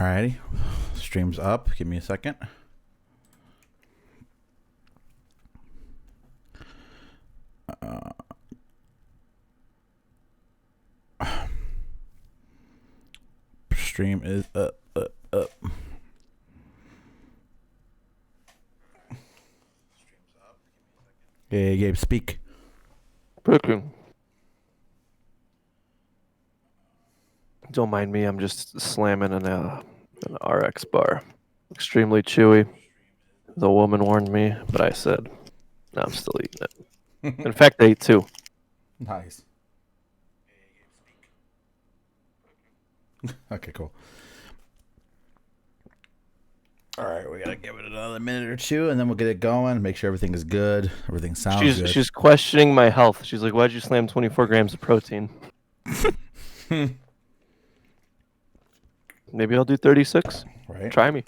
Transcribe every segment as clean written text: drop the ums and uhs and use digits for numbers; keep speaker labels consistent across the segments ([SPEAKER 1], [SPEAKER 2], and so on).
[SPEAKER 1] Alrighty. Stream's up. Give me a second. Stream is up. Hey, Gabe, speak.
[SPEAKER 2] Picking. Don't mind me, I'm just slamming an RX bar. Extremely chewy. The woman warned me, but I said, no, I'm still eating it. In fact, I ate two.
[SPEAKER 1] Nice. Okay, cool. All right, we gotta give it another minute or two, and then we'll get it going. Make sure everything is good. Everything sounds good.
[SPEAKER 2] She's questioning my health. She's like, "Why'd you slam 24 grams of protein?" Maybe I'll do 36.
[SPEAKER 1] Right?
[SPEAKER 2] Try me.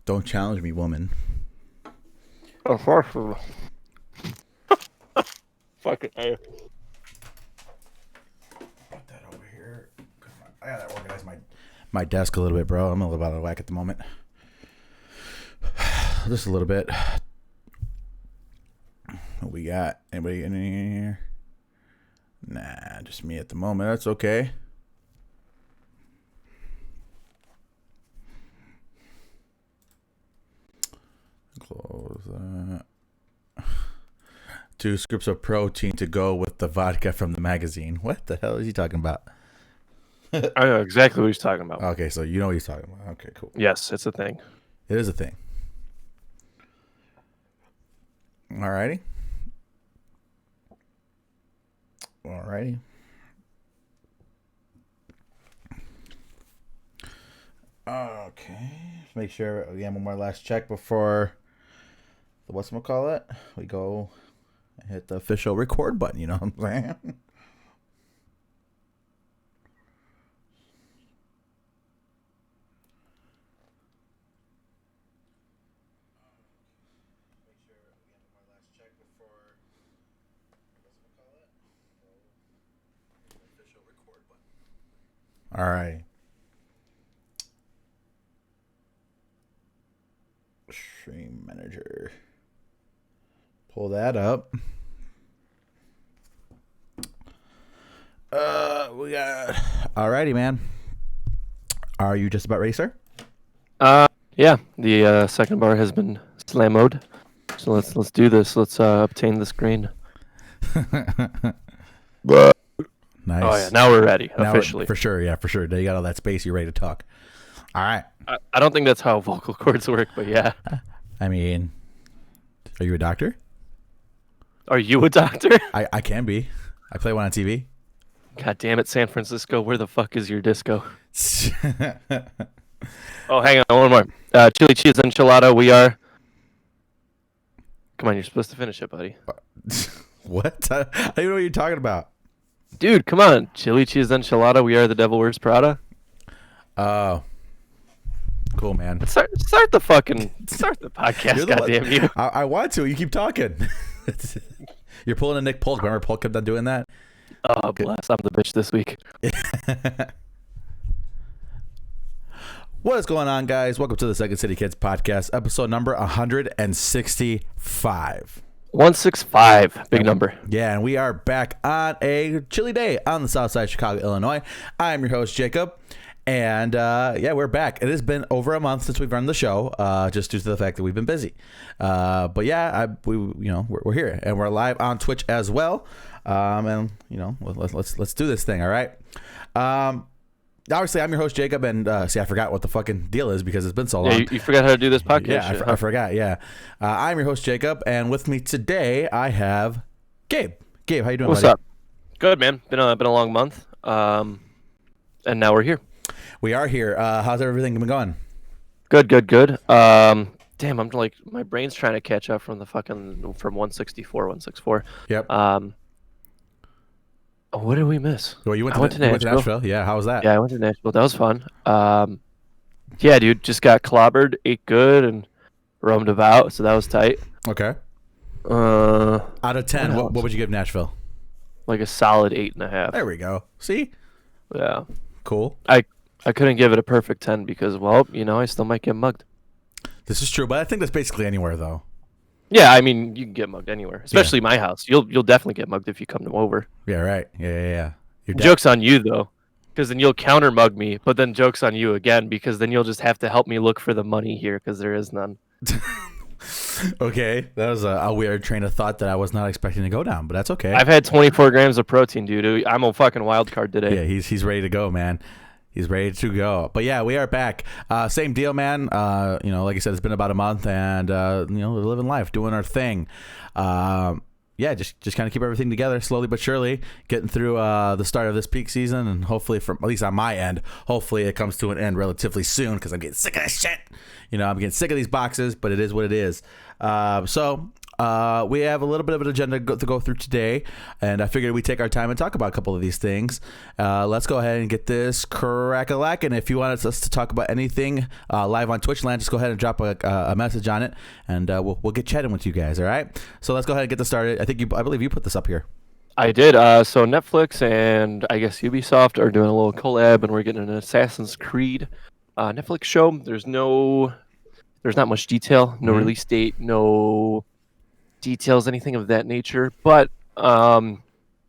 [SPEAKER 1] Don't challenge me, woman.
[SPEAKER 2] Fuck it.
[SPEAKER 1] Put that over here. I gotta organize my desk a little bit, bro. I'm a little out of whack at the moment. Just a little bit. What we got? Anybody in here? Nah, just me at the moment. That's okay. Close that. 2 scoops of protein to go with the vodka from the magazine. What the hell is he talking about?
[SPEAKER 2] I know exactly what he's talking about.
[SPEAKER 1] Okay, so you know what he's talking about. Okay, cool.
[SPEAKER 2] Yes, it's a thing.
[SPEAKER 1] It is a thing. Alrighty. Okay. Make sure we have one more last check before the whatchamacallit. We go and hit the official record button, you know what I'm saying? All right. Stream manager. Pull that up. We got. Alrighty, man. Are you just about ready, sir?
[SPEAKER 2] Yeah. The second bar has been slammed. So let's do this. Let's obtain this green.
[SPEAKER 1] Nice.
[SPEAKER 2] Oh yeah, now we're ready officially.
[SPEAKER 1] For sure, yeah, for sure. Now you got all that space. You're ready to talk. All right.
[SPEAKER 2] I don't think that's how vocal cords work, but yeah.
[SPEAKER 1] I mean, are you a doctor?
[SPEAKER 2] Are you a doctor?
[SPEAKER 1] I can be. I play one on TV.
[SPEAKER 2] God damn it, San Francisco. Where the fuck is your disco? Oh, hang on. One more. Chili cheese enchilada. We are. Come on, you're supposed to finish it, buddy.
[SPEAKER 1] What? I don't even know what you're talking about.
[SPEAKER 2] Dude, come on. Chili cheese enchilada. We are the Devil Wears Prada.
[SPEAKER 1] Oh. Cool, man.
[SPEAKER 2] Start the podcast, goddamn you.
[SPEAKER 1] I want to. You keep talking. You're pulling a Nick Polk. Remember Polk kept on doing that?
[SPEAKER 2] Oh, bless. I'm the bitch this week.
[SPEAKER 1] What is going on, guys? Welcome to the Second City Kids podcast, episode number 165.
[SPEAKER 2] 165, big number.
[SPEAKER 1] Yeah, and we are back on a chilly day on the south side of Chicago, Illinois. I'm your host, Jacob. And yeah, we're back. It has been over a month since we've run the show, just due to the fact that we've been busy. But yeah, we're here and we're live on Twitch as well. And let's do this thing. All right. Obviously, I'm your host, Jacob, and see, I forgot what the fucking deal is because it's been so long.
[SPEAKER 2] Yeah, you forgot how to do this podcast.
[SPEAKER 1] Yeah, I forgot. Yeah, I'm your host, Jacob, and with me today I have Gabe. Gabe, how you doing?
[SPEAKER 2] What's
[SPEAKER 1] buddy?
[SPEAKER 2] up? Good, man. Been a long month. And now we're here.
[SPEAKER 1] We are here. How's everything been going?
[SPEAKER 2] Good. Damn, I'm like my brain's trying to catch up from 164.
[SPEAKER 1] Yep.
[SPEAKER 2] What did we miss?
[SPEAKER 1] Well, you went to Nashville. Yeah, how was that?
[SPEAKER 2] Yeah, I went to Nashville. That was fun. Yeah, dude, just got clobbered, ate good, and roamed about. So that was tight.
[SPEAKER 1] Okay. Out of 10, what would you give Nashville?
[SPEAKER 2] Like a solid 8.5.
[SPEAKER 1] There we go. See?
[SPEAKER 2] Yeah.
[SPEAKER 1] Cool.
[SPEAKER 2] I couldn't give it a perfect 10 because, well, I still might get mugged.
[SPEAKER 1] This is true, but I think that's basically anywhere though.
[SPEAKER 2] Yeah, I mean, you can get mugged anywhere, especially
[SPEAKER 1] Yeah.
[SPEAKER 2] my house. You'll definitely get mugged if you come over.
[SPEAKER 1] Yeah, right. Yeah.
[SPEAKER 2] Joke's on you though, because then you'll counter mug me, but then joke's on you again because then you'll just have to help me look for the money here because there is none.
[SPEAKER 1] Okay, that was a weird train of thought that I was not expecting to go down, but that's okay.
[SPEAKER 2] I've had 24 grams of protein, dude. I'm a fucking wild card today.
[SPEAKER 1] Yeah, he's ready to go, man. He's ready to go. But yeah, we are back. Same deal, man. Like I said, it's been about a month, and we're living life, doing our thing. Yeah, just kind of keep everything together slowly but surely, getting through the start of this peak season, and hopefully, from at least on my end, hopefully it comes to an end relatively soon because I'm getting sick of this shit. I'm getting sick of these boxes, but it is what it is. So we have a little bit of an agenda to go through today, and I figured we'd take our time and talk about a couple of these things. Let's go ahead and get this crack-a-lackin'. If you wanted us to talk about anything live on Twitch land, just go ahead and drop a message on it, and we'll get chatting with you guys, all right? So let's go ahead and get this started. I believe you put this up here.
[SPEAKER 2] I did. So Netflix and I guess Ubisoft are doing a little collab, and we're getting an Assassin's Creed Netflix show. There's not much detail, no release date, no details, anything of that nature. But I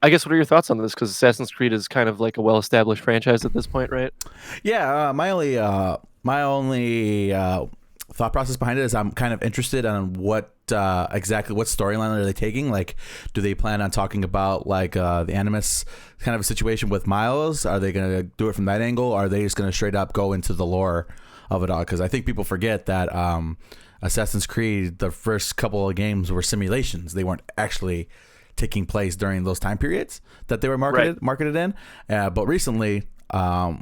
[SPEAKER 2] guess what are your thoughts on this? Because Assassin's Creed is kind of like a well-established franchise at this point, right?
[SPEAKER 1] Yeah, my only thought process behind it is I'm kind of interested on what storyline are they taking. Like, do they plan on talking about like the Animus kind of a situation with Miles? Are they going to do it from that angle? Or are they just going to straight up go into the lore of it all? Because I think people forget that Assassin's Creed, the first couple of games were simulations. They weren't actually taking place during those time periods that they were marketed in. But recently,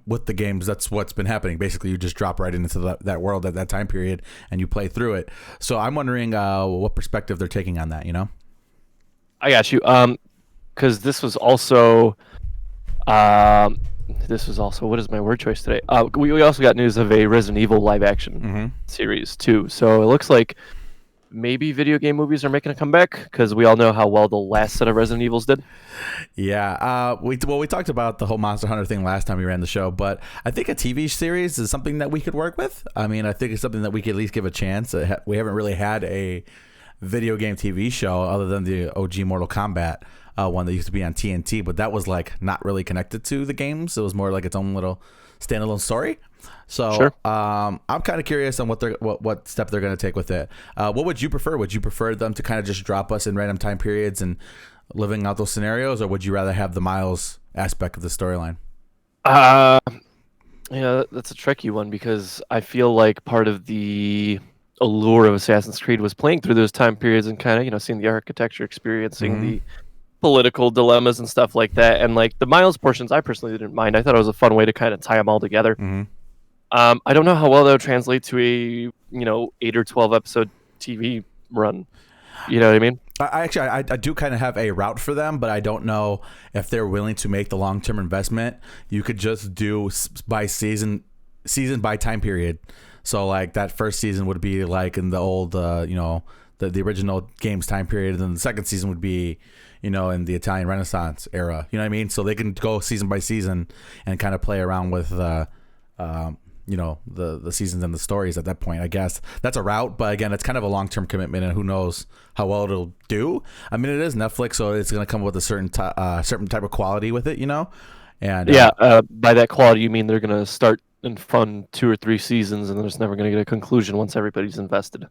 [SPEAKER 1] with the games, that's what's been happening. Basically, you just drop right into that world at that time period and you play through it. So I'm wondering what perspective they're taking on that,
[SPEAKER 2] I got you. Because this was also what is my word choice today? We also got news of a Resident Evil live action series too. So it looks like maybe video game movies are making a comeback because we all know how well the last set of Resident Evils did.
[SPEAKER 1] Yeah, we talked about the whole Monster Hunter thing last time we ran the show, but I think a TV series is something that we could work with. I mean, I think it's something that we could at least give a chance. We haven't really had a video game TV show other than the OG Mortal Kombat one that used to be on TNT, but that was like not really connected to the games. It was more like its own little standalone story. So
[SPEAKER 2] sure.
[SPEAKER 1] I'm kind of curious on what step they're going to take with it. What would you prefer? Would you prefer them to kind of just drop us in random time periods and living out those scenarios, or would you rather have the Miles aspect of the storyline?
[SPEAKER 2] That's a tricky one because I feel like part of the allure of Assassin's Creed was playing through those time periods and kind of, seeing the architecture, experiencing the political dilemmas and stuff like that. And like the Miles portions, I personally didn't mind. I thought it was a fun way to kind of tie them all together. I don't know how well that would translate to a 8 or 12 episode TV run. You know what I mean?
[SPEAKER 1] I do kind of have a route for them, but I don't know if they're willing to make the long-term investment. You could just do by season by time period. So like that first season would be like in the old, the original games time period, and then the second season would be, in the Italian Renaissance era. You know what I mean? So they can go season by season and kind of play around with the seasons and the stories at that point. I guess that's a route, but again, it's kind of a long-term commitment, and who knows how well it'll do. I mean, it is Netflix, so it's going to come with a certain type of quality with it, And
[SPEAKER 2] by that quality, you mean they're going to start and fund 2 or 3 seasons, and they're just never going to get a conclusion once everybody's invested.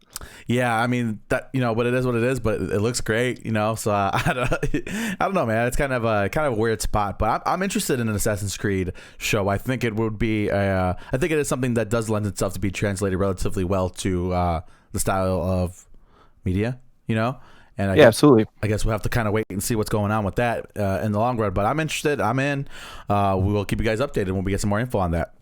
[SPEAKER 1] Yeah, I mean that, but it is what it is. But it looks great, So I don't know, man. It's kind of a weird spot. But I'm interested in an Assassin's Creed show. I think it would be. I think it is something that does lend itself to be translated relatively well to the style of media, And
[SPEAKER 2] absolutely.
[SPEAKER 1] I guess we'll have to kind of wait and see what's going on with that in the long run. But I'm interested. I'm in. We will keep you guys updated when we get some more info on that.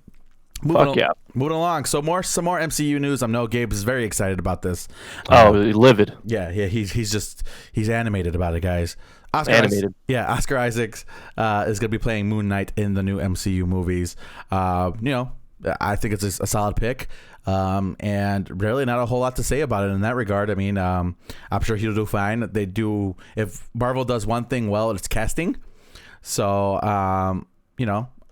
[SPEAKER 1] Moving along. So some more MCU news. I know Gabe is very excited about this.
[SPEAKER 2] Livid.
[SPEAKER 1] Yeah. He's animated about it, guys. Oscar Isaacs is going to be playing Moonknight in the new MCU movies. I think it's a solid pick. And really not a whole lot to say about it in that regard. I mean, I'm sure he'll do fine. If Marvel does one thing well, it's casting. So,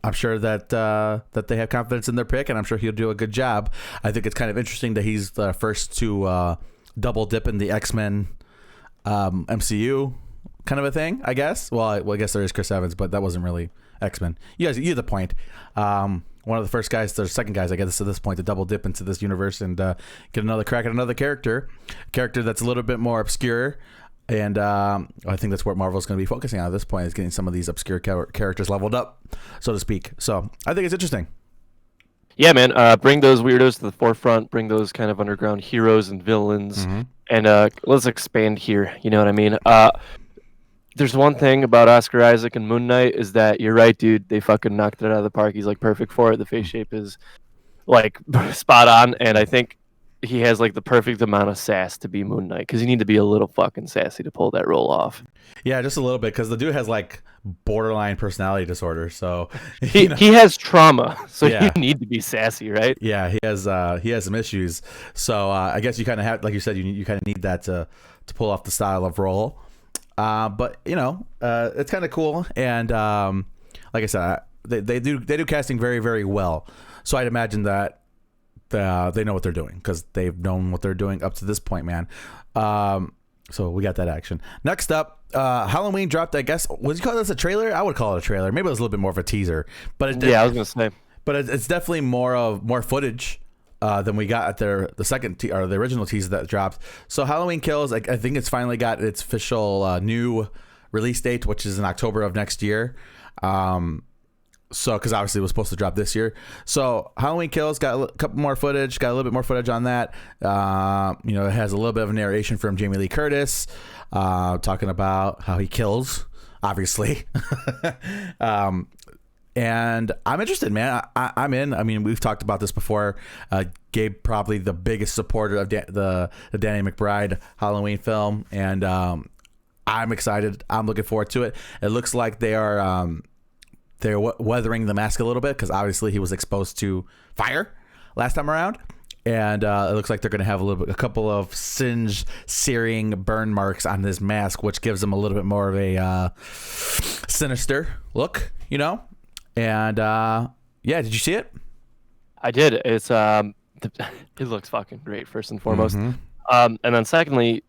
[SPEAKER 1] I'm sure that that they have confidence in their pick, and I'm sure he'll do a good job. I think it's kind of interesting that he's the first to double dip in the X-Men MCU kind of a thing, I guess. Well, I guess there is Chris Evans, but that wasn't really X-Men. You guys, you get the point. One of the first guys, the second guys, I guess, at this point, to double dip into this universe and get another crack at another character that's a little bit more obscure. And I think that's what Marvel's going to be focusing on at this point, is getting some of these obscure characters leveled up, so to speak. So I think it's interesting.
[SPEAKER 2] Yeah, man. Bring those weirdos to the forefront. Bring those kind of underground heroes and villains, and let's expand here. You know what I mean? There's one thing about Oscar Isaac and Moonknight is that you're right, dude. They fucking knocked it out of the park. He's like perfect for it. The face shape is like spot on, and I think he has like the perfect amount of sass to be Moonknight, because you need to be a little fucking sassy to pull that role off.
[SPEAKER 1] Yeah, just a little bit, because the dude has like borderline personality disorder. So
[SPEAKER 2] he has trauma, so you need to be sassy, right?
[SPEAKER 1] Yeah, he has some issues. So I guess you kind of have, like you said, you kind of need that to pull off the style of role. But it's kind of cool, and like I said, they do casting very, very well. So I'd imagine that they know what they're doing, because they've known what they're doing up to this point, man. So we got that action. Next up, Halloween dropped. I guess, would you call this a trailer? I would call it a trailer. Maybe it was a little bit more of a teaser, but
[SPEAKER 2] I was gonna say,
[SPEAKER 1] but it's definitely more footage than we got at the second or the original teaser that dropped. So Halloween Kills, I think it's finally got its official new release date, which is in October of next year. So, because obviously it was supposed to drop this year. So Halloween Kills got a couple more footage, got a little bit more footage on that. It has a little bit of narration from Jamie Lee Curtis, talking about how he kills, obviously. And I'm interested, man. I'm in. I mean, we've talked about this before. Gabe, probably the biggest supporter of the Danny McBride Halloween film, and I'm excited. I'm looking forward to it. It looks like they're weathering the mask a little bit, because obviously he was exposed to fire last time around, and it looks like they're going to have a couple of searing burn marks on this mask, which gives him a little bit more of a sinister look, And did you see it?
[SPEAKER 2] I did. It's it looks fucking great, first and foremost. And then secondly,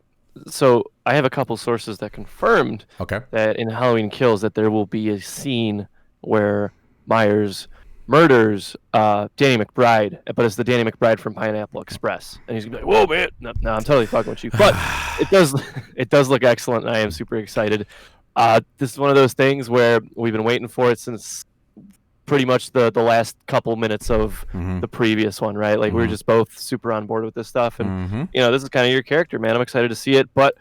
[SPEAKER 2] so I have a couple sources that confirmed that in Halloween Kills that there will be a scene where Myers murders Danny McBride, but it's the Danny McBride from Pineapple Express, and he's gonna be like, "Whoa, man! No, I'm totally fucking with you." But it does look excellent, and I am super excited. This is one of those things where we've been waiting for it since pretty much the last couple minutes of the previous one, right? Like we were just both super on board with this stuff, and this is kind of your character, man. I'm excited to see it, but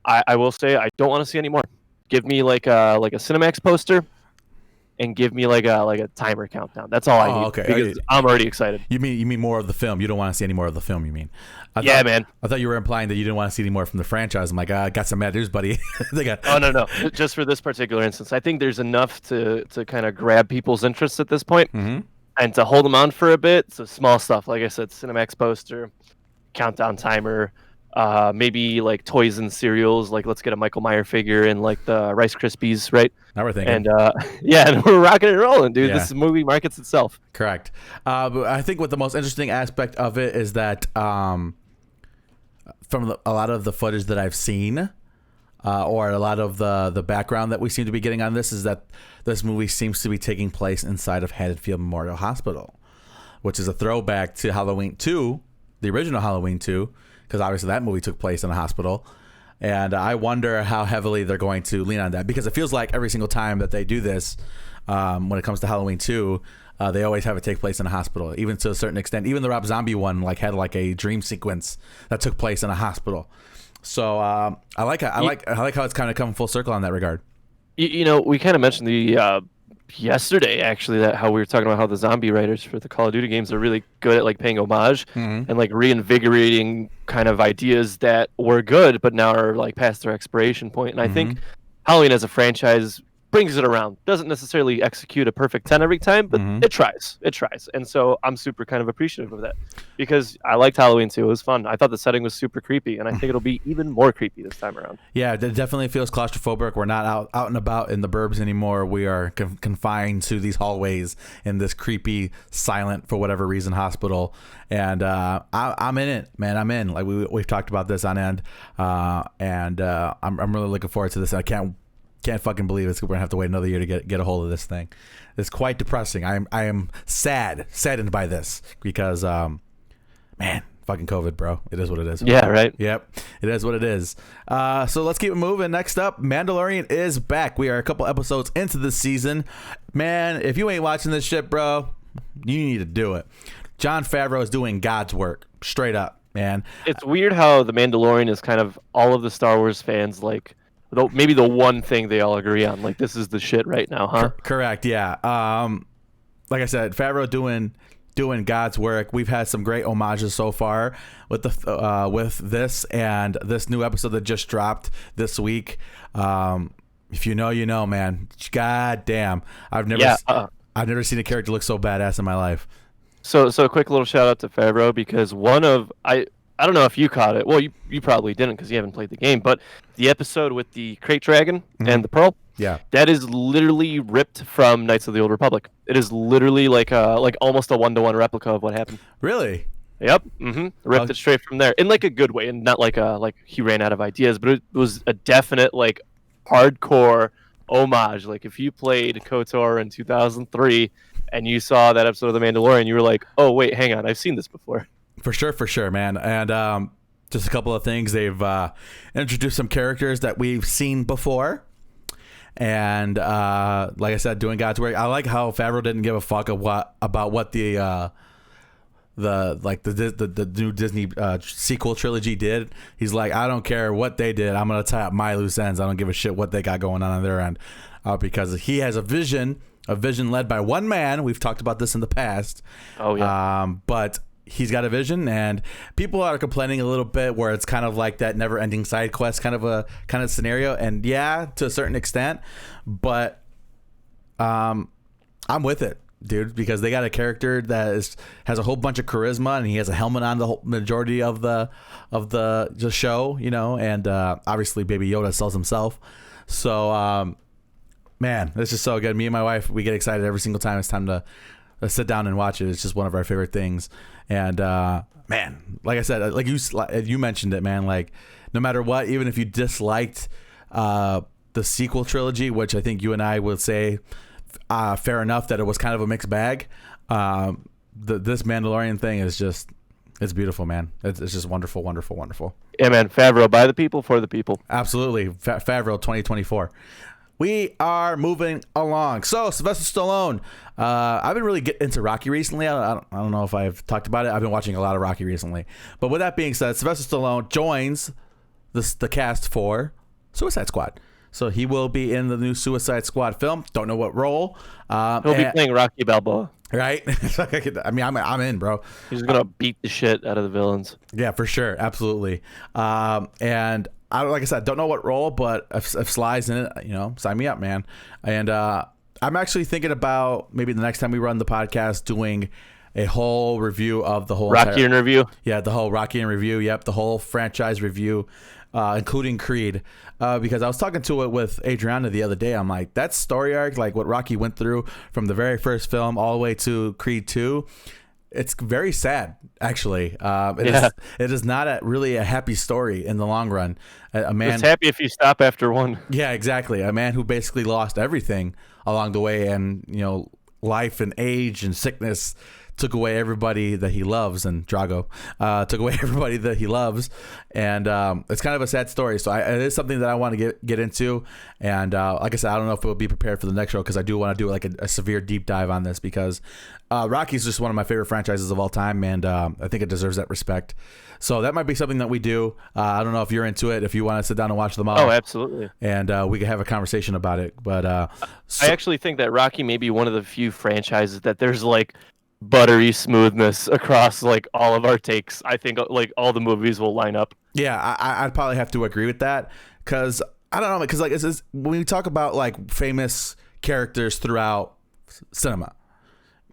[SPEAKER 2] I will say I don't want to see any more. Give me like a Cinemax poster, and give me like a timer countdown. That's all I need.
[SPEAKER 1] Okay.
[SPEAKER 2] Because I'm already excited.
[SPEAKER 1] You mean more of the film? You don't want to see any more of the film? You mean?
[SPEAKER 2] Man.
[SPEAKER 1] I thought you were implying that you didn't want to see any more from the franchise. I'm like, I got some bad news, buddy.
[SPEAKER 2] Oh no! Just for this particular instance, I think there's enough to kind of grab people's interest at this point, and to hold them on for a bit. So small stuff, like I said, Cinemax poster, countdown timer. Maybe like toys and cereals, like let's get a Michael Myers figure and like the Rice Krispies, right?
[SPEAKER 1] Now we're thinking.
[SPEAKER 2] And and we're rocking and rolling, dude. Yeah. This movie markets itself.
[SPEAKER 1] Correct. But I think what the most interesting aspect of it is that from a lot of the footage that I've seen, or a lot of the background that we seem to be getting on this, is that this movie seems to be taking place inside of Haddonfield Memorial Hospital, which is a throwback to Halloween 2, the original Halloween 2, because obviously that movie took place in a hospital. And I wonder how heavily they're going to lean on that, because it feels like every single time that they do this, when it comes to Halloween 2, they always have it take place in a hospital, even to a certain extent. Even the Rob Zombie one had like a dream sequence that took place in a hospital. So I like how it's kind of come full circle on that regard.
[SPEAKER 2] We kind of mentioned the yesterday, actually, that how we were talking about how the zombie writers for the Call of Duty games are really good at like paying homage and like reinvigorating kind of ideas that were good but now are like past their expiration point. And I think Halloween as a franchise brings it around. Doesn't necessarily execute a perfect 10 every time, but
[SPEAKER 1] Mhm.
[SPEAKER 2] it tries. It tries. And so I'm super kind of appreciative of that because I liked Halloween 2. It was fun. I thought the setting was super creepy, and I think it'll be even more creepy this time around.
[SPEAKER 1] Yeah, it definitely feels claustrophobic. We're not out and about in the burbs anymore. We are confined to these hallways in this creepy, silent, for whatever reason, hospital. And I'm in it, man. I'm in. Like we've talked about this on end, and I'm really looking forward to this. I can't fucking believe it's we're gonna have to wait another year to get a hold of this thing. It's quite depressing. I am saddened by this because man, fucking COVID, bro. It is what it is.
[SPEAKER 2] Yeah, right.
[SPEAKER 1] Yep, it is what it is. So let's keep it moving. Next up, Mandalorian is back. We are a couple episodes into the season. Man, if you ain't watching this shit, bro, you need to do it. Jon Favreau is doing God's work, straight up, man.
[SPEAKER 2] It's weird how the Mandalorian is kind of all of the Star Wars fans like. Maybe the one thing they all agree on, like this is the shit right now, huh?
[SPEAKER 1] Correct, yeah. Like I said, Favreau doing God's work. We've had some great homages so far with with this and this new episode that just dropped this week. If you know, you know, man. God damn, I've never seen a character look so badass in my life.
[SPEAKER 2] So a quick little shout out to Favreau because I don't know if you caught it. Well, you probably didn't because you haven't played the game. But the episode with the Crate Dragon and the Pearl,
[SPEAKER 1] yeah,
[SPEAKER 2] that is literally ripped from Knights of the Old Republic. It is literally like almost a 1-to-1 replica of what happened.
[SPEAKER 1] Really?
[SPEAKER 2] Yep. Ripped it straight from there in like a good way, and not like he ran out of ideas, but it was a definite like hardcore homage. Like if you played KOTOR in 2003 and you saw that episode of The Mandalorian, you were like, oh wait, hang on, I've seen this before.
[SPEAKER 1] For sure, man. And just a couple of things. They've introduced some characters that we've seen before. And like I said, doing God's work. I like how Favreau didn't give a fuck about what the new Disney sequel trilogy did. He's like, I don't care what they did. I'm gonna tie up my loose ends. I don't give a shit what they got going on their end, because he has a vision led by one man. We've talked about this in the past.
[SPEAKER 2] Oh yeah.
[SPEAKER 1] But he's got a vision, and people are complaining a little bit where it's kind of like that never-ending side quest kind of scenario. And yeah, to a certain extent, but I'm with it, dude, because they got a character that has a whole bunch of charisma, and he has a helmet on the whole majority of the show, you know, and obviously Baby Yoda sells himself. So man, this is so good. Me and my wife, we get excited every single time it's time to sit down and watch it. It's just one of our favorite things. And man, like I said, like you mentioned it, man, like no matter what, even if you disliked the sequel trilogy, which I think you and I would say fair enough that it was kind of a mixed bag, this Mandalorian thing is just, it's beautiful, man. It's just wonderful.
[SPEAKER 2] Yeah, man. Favreau, by the people, for the people.
[SPEAKER 1] Absolutely. Favreau 2024. We are moving along. So, Sylvester Stallone. I've been really getting into Rocky recently. I don't know if I've talked about it. I've been watching a lot of Rocky recently. But with that being said, Sylvester Stallone joins the cast for Suicide Squad. So he will be in the new Suicide Squad film. Don't know what role.
[SPEAKER 2] He'll be playing Rocky Balboa.
[SPEAKER 1] Right? I mean, I'm in, bro.
[SPEAKER 2] He's going to beat the shit out of the villains.
[SPEAKER 1] Yeah, for sure. Absolutely. And like I said, don't know what role, but if Sly's in it, you know, sign me up, man. And I'm actually thinking about maybe the next time we run the podcast doing a whole review of the whole
[SPEAKER 2] Rocky in review.
[SPEAKER 1] Yeah, the whole Rocky in review. Yep, the whole franchise review, including Creed. Because I was talking to it with Adriana the other day. I'm like, that story arc, like what Rocky went through from the very first film all the way to Creed 2. It's very sad, actually. It is not really a happy story in the long run. A man,
[SPEAKER 2] it's happy if you stop after one.
[SPEAKER 1] Yeah, exactly. A man who basically lost everything along the way, and you know, life and age and sickness took away everybody that he loves, and Drago took away everybody that he loves, and it's kind of a sad story. So it is something that I want to get into, and like I said, I don't know if we'll be prepared for the next show, because I do want to do like a severe deep dive on this, because Rocky's just one of my favorite franchises of all time, and I think it deserves that respect. So that might be something that we do. I don't know if you're into it, if you want to sit down and watch them all.
[SPEAKER 2] Oh, absolutely.
[SPEAKER 1] And we can have a conversation about it. But
[SPEAKER 2] I actually think that Rocky may be one of the few franchises that there's like buttery smoothness across like all of our takes. I think like all the movies will line up.
[SPEAKER 1] Yeah, I'd probably have to agree with that, because I don't know, because like when we talk about like famous characters throughout cinema,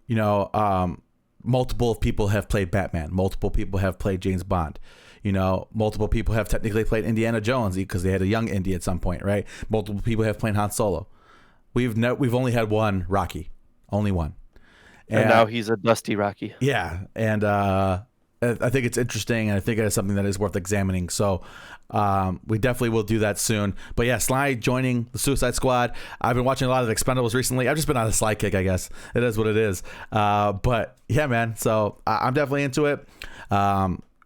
[SPEAKER 1] you know, multiple people have played Batman, multiple people have played James Bond, you know, multiple people have technically played Indiana Jones because they had a young Indy at some point, right? Multiple people have played Han Solo. We've only had one Rocky, only one,
[SPEAKER 2] and now he's a dusty Rocky.
[SPEAKER 1] Yeah, and I think it's interesting, and I think it's something that is worth examining. So we definitely will do that soon. But yeah, Sly joining the Suicide Squad. I've been watching a lot of Expendables recently. I've just been on a Sly kick, I guess. It is what it is. But yeah, man. So I'm definitely into it.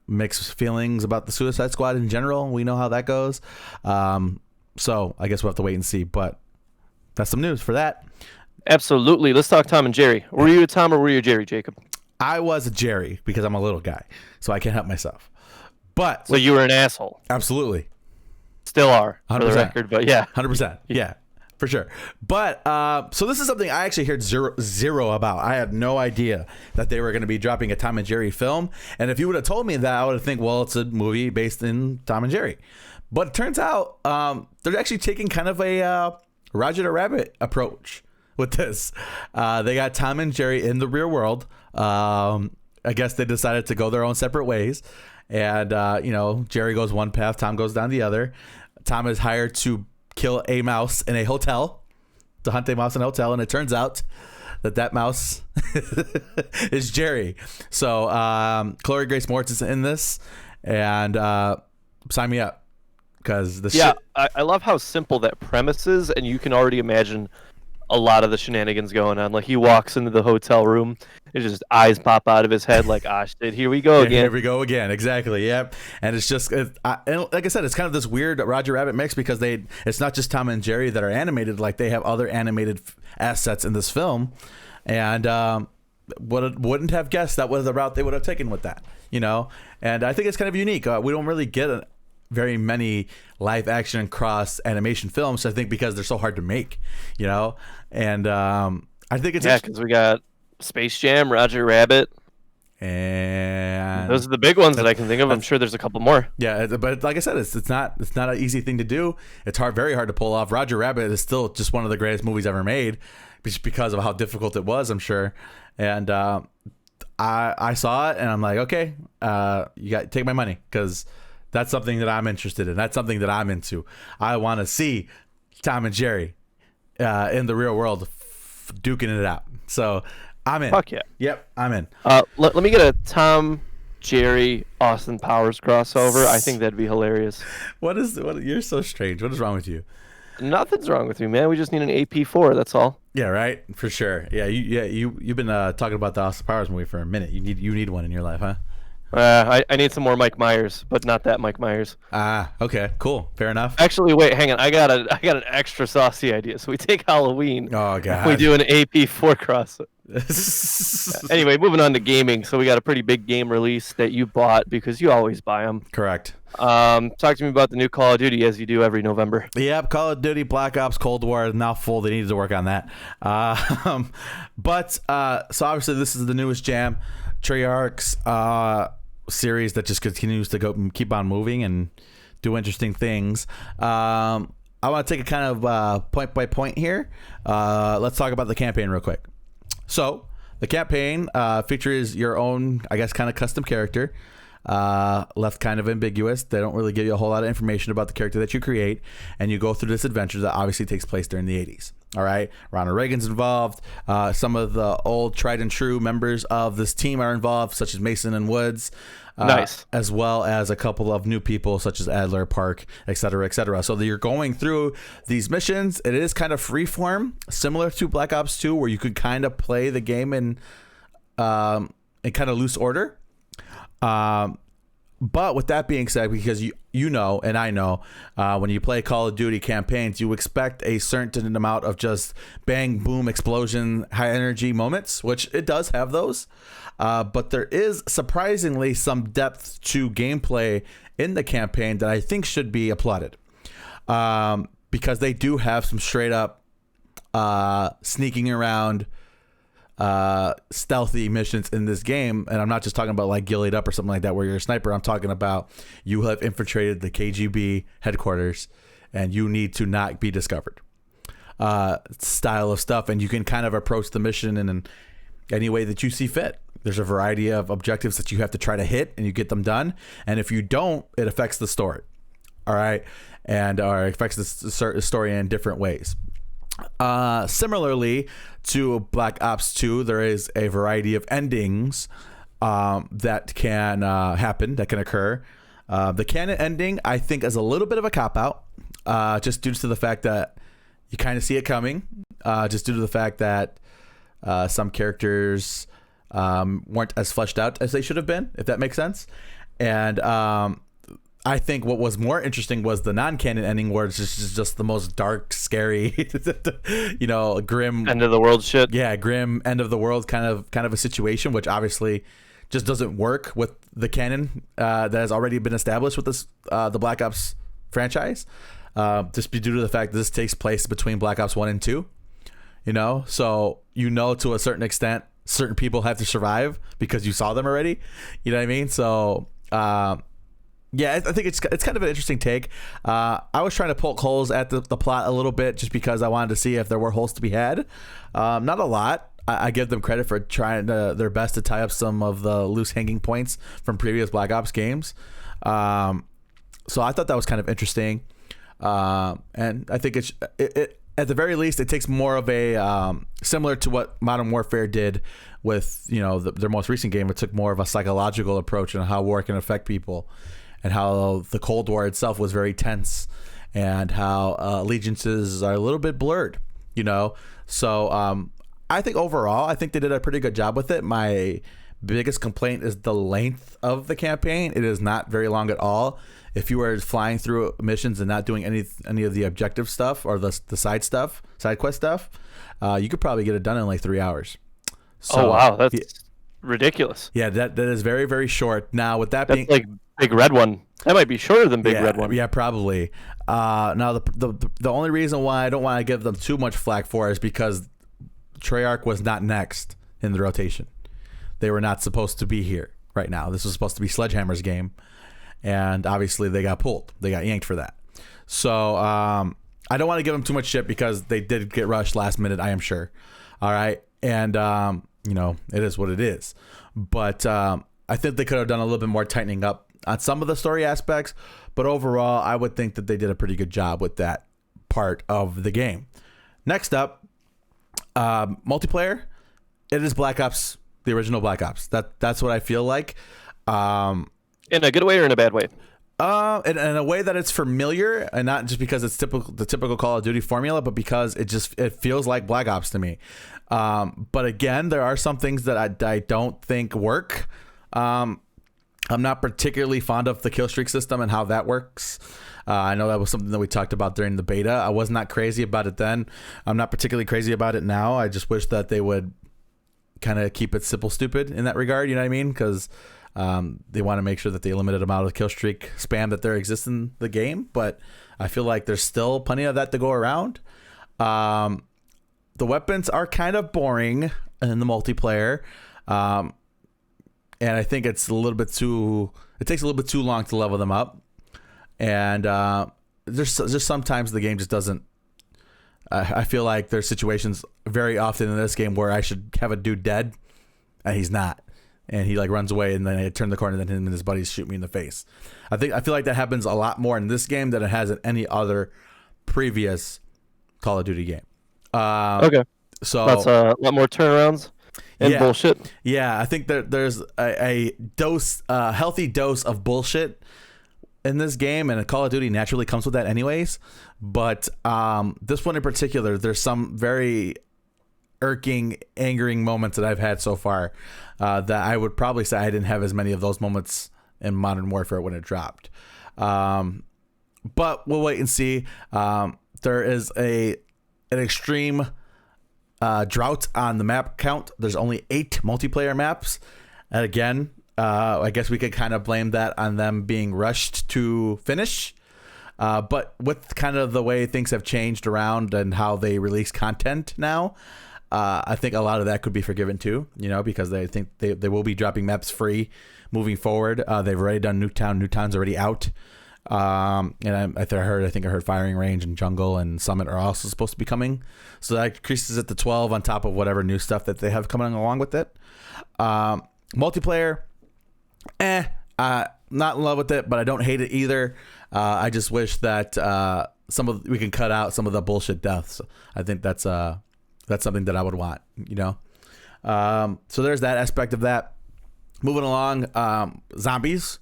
[SPEAKER 1] Mixed feelings about the Suicide Squad in general. We know how that goes. So I guess we'll have to wait and see. But that's some news for that.
[SPEAKER 2] Absolutely. Let's talk Tom and Jerry. Were you a Tom or were you a Jerry, Jacob?
[SPEAKER 1] I was a Jerry because I'm a little guy, so I can't help myself. But
[SPEAKER 2] so you were an asshole.
[SPEAKER 1] Absolutely.
[SPEAKER 2] Still are,
[SPEAKER 1] 100%.
[SPEAKER 2] For the record, but yeah.
[SPEAKER 1] 100%. Yeah, for sure. But so this is something I actually heard zero about. I had no idea that they were going to be dropping a Tom and Jerry film. And if you would have told me that, I would have think, well, it's a movie based in Tom and Jerry. But it turns out they're actually taking kind of a Roger the Rabbit approach with this. They got Tom and Jerry in the real world. I guess they decided to go their own separate ways. And, you know, Jerry goes one path, Tom goes down the other. Tom is hired to kill a mouse in a hotel, to hunt a mouse in a hotel. And it turns out that mouse is Jerry. So Chloe Grace Moretz is in this. And sign me up. Because
[SPEAKER 2] I love how simple that premise is. And you can already imagine a lot of the shenanigans going on. Like he walks into the hotel room, and just eyes pop out of his head like, "Ah, shit, here we go again."
[SPEAKER 1] Here we go again. Exactly. Yep. And it's just, and like I said, it's kind of this weird Roger Rabbit mix because it's not just Tom and Jerry that are animated. Like they have other animated assets in this film, and wouldn't have guessed that was the route they would have taken with that. You know, and I think it's kind of unique. We don't really get very many live action cross animation films, I think, because they're so hard to make, you know. And I think it's
[SPEAKER 2] because we got Space Jam, Roger Rabbit,
[SPEAKER 1] and
[SPEAKER 2] those are the big ones that I can think of. I'm sure there's a couple more.
[SPEAKER 1] Yeah, but like I said, it's not an easy thing to do. It's very hard to pull off. Roger Rabbit is still just one of the greatest movies ever made, just because of how difficult it was, I'm sure. And I saw it and I'm like, okay, you got to take my money, because that's something that I'm interested in. That's something that I'm into. I want to see Tom and Jerry in the real world duking it out. So I'm in.
[SPEAKER 2] Fuck yeah.
[SPEAKER 1] Yep, I'm in.
[SPEAKER 2] Let me get a Tom, Jerry, Austin Powers crossover. I think that'd be hilarious.
[SPEAKER 1] What you're so strange. What is wrong with you?
[SPEAKER 2] Nothing's wrong with me, man. We just need an AP4. That's all.
[SPEAKER 1] Yeah, right. For sure. Yeah, you've been talking about the Austin Powers movie for a minute. You need one in your life, huh?
[SPEAKER 2] I need some more Mike Myers, but not that Mike Myers.
[SPEAKER 1] Okay, cool, fair enough.
[SPEAKER 2] Actually, wait, hang on. I got an extra saucy idea. So we take Halloween.
[SPEAKER 1] Oh god.
[SPEAKER 2] We do an AP4 cross. Anyway, moving on to gaming. So we got a pretty big game release that you bought because you always buy them.
[SPEAKER 1] Correct.
[SPEAKER 2] Talk to me about the new Call of Duty, as you do every November.
[SPEAKER 1] Yep, Call of Duty Black Ops Cold War is now full. They needed to work on that. But so obviously this is the newest jam. Treyarch's series that just continues to go and keep on moving and do interesting things. I want to take a kind of point by point here. Let's talk about the campaign real quick. So the campaign features your own, I guess, kind of custom character. Left kind of ambiguous. They don't really give you a whole lot of information about the character that you create, and you go through this adventure that obviously takes place during the 80s. All right, Ronald Reagan's involved. Some of the old tried and true members of this team are involved, such as Mason and Woods.
[SPEAKER 2] Nice.
[SPEAKER 1] As well as a couple of new people such as Adler, Park, et cetera, et cetera. So you're going through these missions. It is kind of freeform, similar to Black Ops 2, where you could kind of play the game in kind of loose order. But with that being said, because you know, and I know, when you play Call of Duty campaigns, you expect a certain amount of just bang, boom, explosion, high energy moments, which it does have those. But there is surprisingly some depth to gameplay in the campaign that I think should be applauded. Because they do have some straight up sneaking around stealthy missions in this game, and I'm not just talking about like Gillied Up or something like that where you're a sniper. I'm talking about you have infiltrated the KGB headquarters and you need to not be discovered style of stuff. And you can kind of approach the mission in any way that you see fit. There's a variety of objectives that you have to try to hit, and you get them done. And if you don't, it affects the story. All right. And or affects the story in different ways. Similarly to Black Ops 2, there is a variety of endings that can happen, that can occur. The canon ending, I think, is a little bit of a cop-out, just due to the fact that you kind of see it coming, just due to the fact that some characters weren't as fleshed out as they should have been, if that makes sense. And I think what was more interesting was the non-canon ending, where it's just the most dark, scary, grim
[SPEAKER 2] end of the world shit.
[SPEAKER 1] Yeah, grim end of the world kind of a situation, which obviously just doesn't work with the canon that has already been established with this the Black Ops franchise. Just due to the fact that this takes place between Black Ops 1 and 2. So to a certain extent, certain people have to survive because you saw them already. You know what I mean? So yeah, I think it's kind of an interesting take. I was trying to poke holes at the plot a little bit, just because I wanted to see if there were holes to be had. Not a lot. I give them credit for trying their best to tie up some of the loose hanging points from previous Black Ops games. So I thought that was kind of interesting. And I think it at the very least, it takes more of a similar to what Modern Warfare did with their most recent game. It took more of a psychological approach on how war can affect people, and how the Cold War itself was very tense, and how allegiances are a little bit blurred. So I think overall, I think they did a pretty good job with it. My biggest complaint is the length of the campaign. It is not very long at all. If you were flying through missions and not doing any of the objective stuff or the side quest stuff, you could probably get it done in like 3 hours. So,
[SPEAKER 2] oh wow, that's ridiculous.
[SPEAKER 1] Yeah, that is very, very short. Now, with that being
[SPEAKER 2] like Big Red One, that might be shorter than Big Red One.
[SPEAKER 1] Yeah, probably. Now the only reason why I don't want to give them too much flack for is because Treyarch was not next in the rotation. They were not supposed to be here right now. This was supposed to be Sledgehammer's game, and obviously they got pulled. They got yanked for that. So I don't want to give them too much shit, because they did get rushed last minute, I am sure. All right, and it is what it is. But I think they could have done a little bit more tightening up on some of the story aspects. But overall, I would think that they did a pretty good job with that part of the game. Next up, multiplayer. It is Black Ops, the original Black Ops. That's what I feel like.
[SPEAKER 2] In a good way or in a bad way?
[SPEAKER 1] In a way that it's familiar, and not just because it's the typical Call of Duty formula, but because it feels like Black Ops to me. But again, there are some things that I don't think work. I'm not particularly fond of the kill streak system and how that works. I know that was something that we talked about during the beta. I was not crazy about it then. I'm not particularly crazy about it now. I just wish that they would kind of keep it simple stupid in that regard. You know what I mean? Because they want to make sure that they limit the amount of kill streak spam that there exists in the game. But I feel like there's still plenty of that to go around. The weapons are kind of boring in the multiplayer. And I think it takes a little bit too long to level them up. And there's just sometimes the game just doesn't. I feel like there's situations very often in this game where I should have a dude dead, and he's not, and he like runs away, and then I turn the corner, and then him and his buddies shoot me in the face. I feel like that happens a lot more in this game than it has in any other previous Call of Duty game.
[SPEAKER 2] Okay, so that's a lot more turnarounds. And bullshit. Yeah,
[SPEAKER 1] I think there's a healthy dose of bullshit in this game, and Call of Duty naturally comes with that anyways. But this one in particular, there's some very irking, angering moments that I've had so far that I would probably say I didn't have as many of those moments in Modern Warfare when it dropped. But we'll wait and see. There is an extreme drought on the map count. There's only 8 multiplayer maps, and again, I guess we could kind of blame that on them being rushed to finish. But with kind of the way things have changed around and how they release content now, I think a lot of that could be forgiven too. Because they think they will be dropping maps free moving forward. They've already done Nuketown. Nuketown's already out. And I think I heard Firing Range and Jungle and Summit are also supposed to be coming. So that increases it to 12 on top of whatever new stuff that they have coming along with it. Multiplayer, not in love with it, but I don't hate it either. I just wish that we can cut out some of the bullshit deaths. I think that's something that I would want, you know. So there's that aspect of that. Moving along, zombies.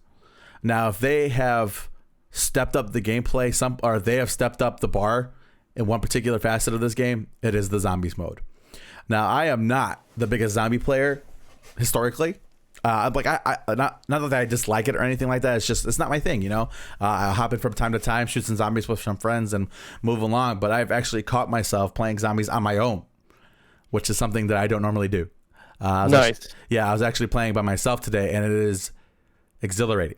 [SPEAKER 1] Now, if they have stepped up the gameplay, or they have stepped up the bar in one particular facet of this game, it is the zombies mode. Now, I am not the biggest zombie player historically. Not that I dislike it or anything like that. It's not my thing, you know. I'll hop in from time to time, shoot some zombies with some friends, and move along. But I've actually caught myself playing zombies on my own, which is something that I don't normally do.
[SPEAKER 2] Nice.
[SPEAKER 1] I was actually playing by myself today, and it is exhilarating.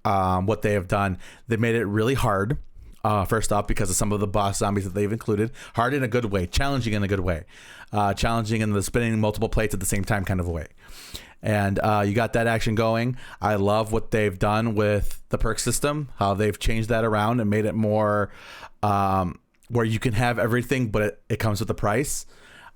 [SPEAKER 1] What they have done, they made it really hard. First off, because of some of the boss zombies that they've included, hard in a good way, challenging in a good way, challenging in the spinning multiple plates at the same time kind of a way. And you got that action going. I love what they've done with the perk system, how they've changed that around and made it more where you can have everything, but it comes with a price.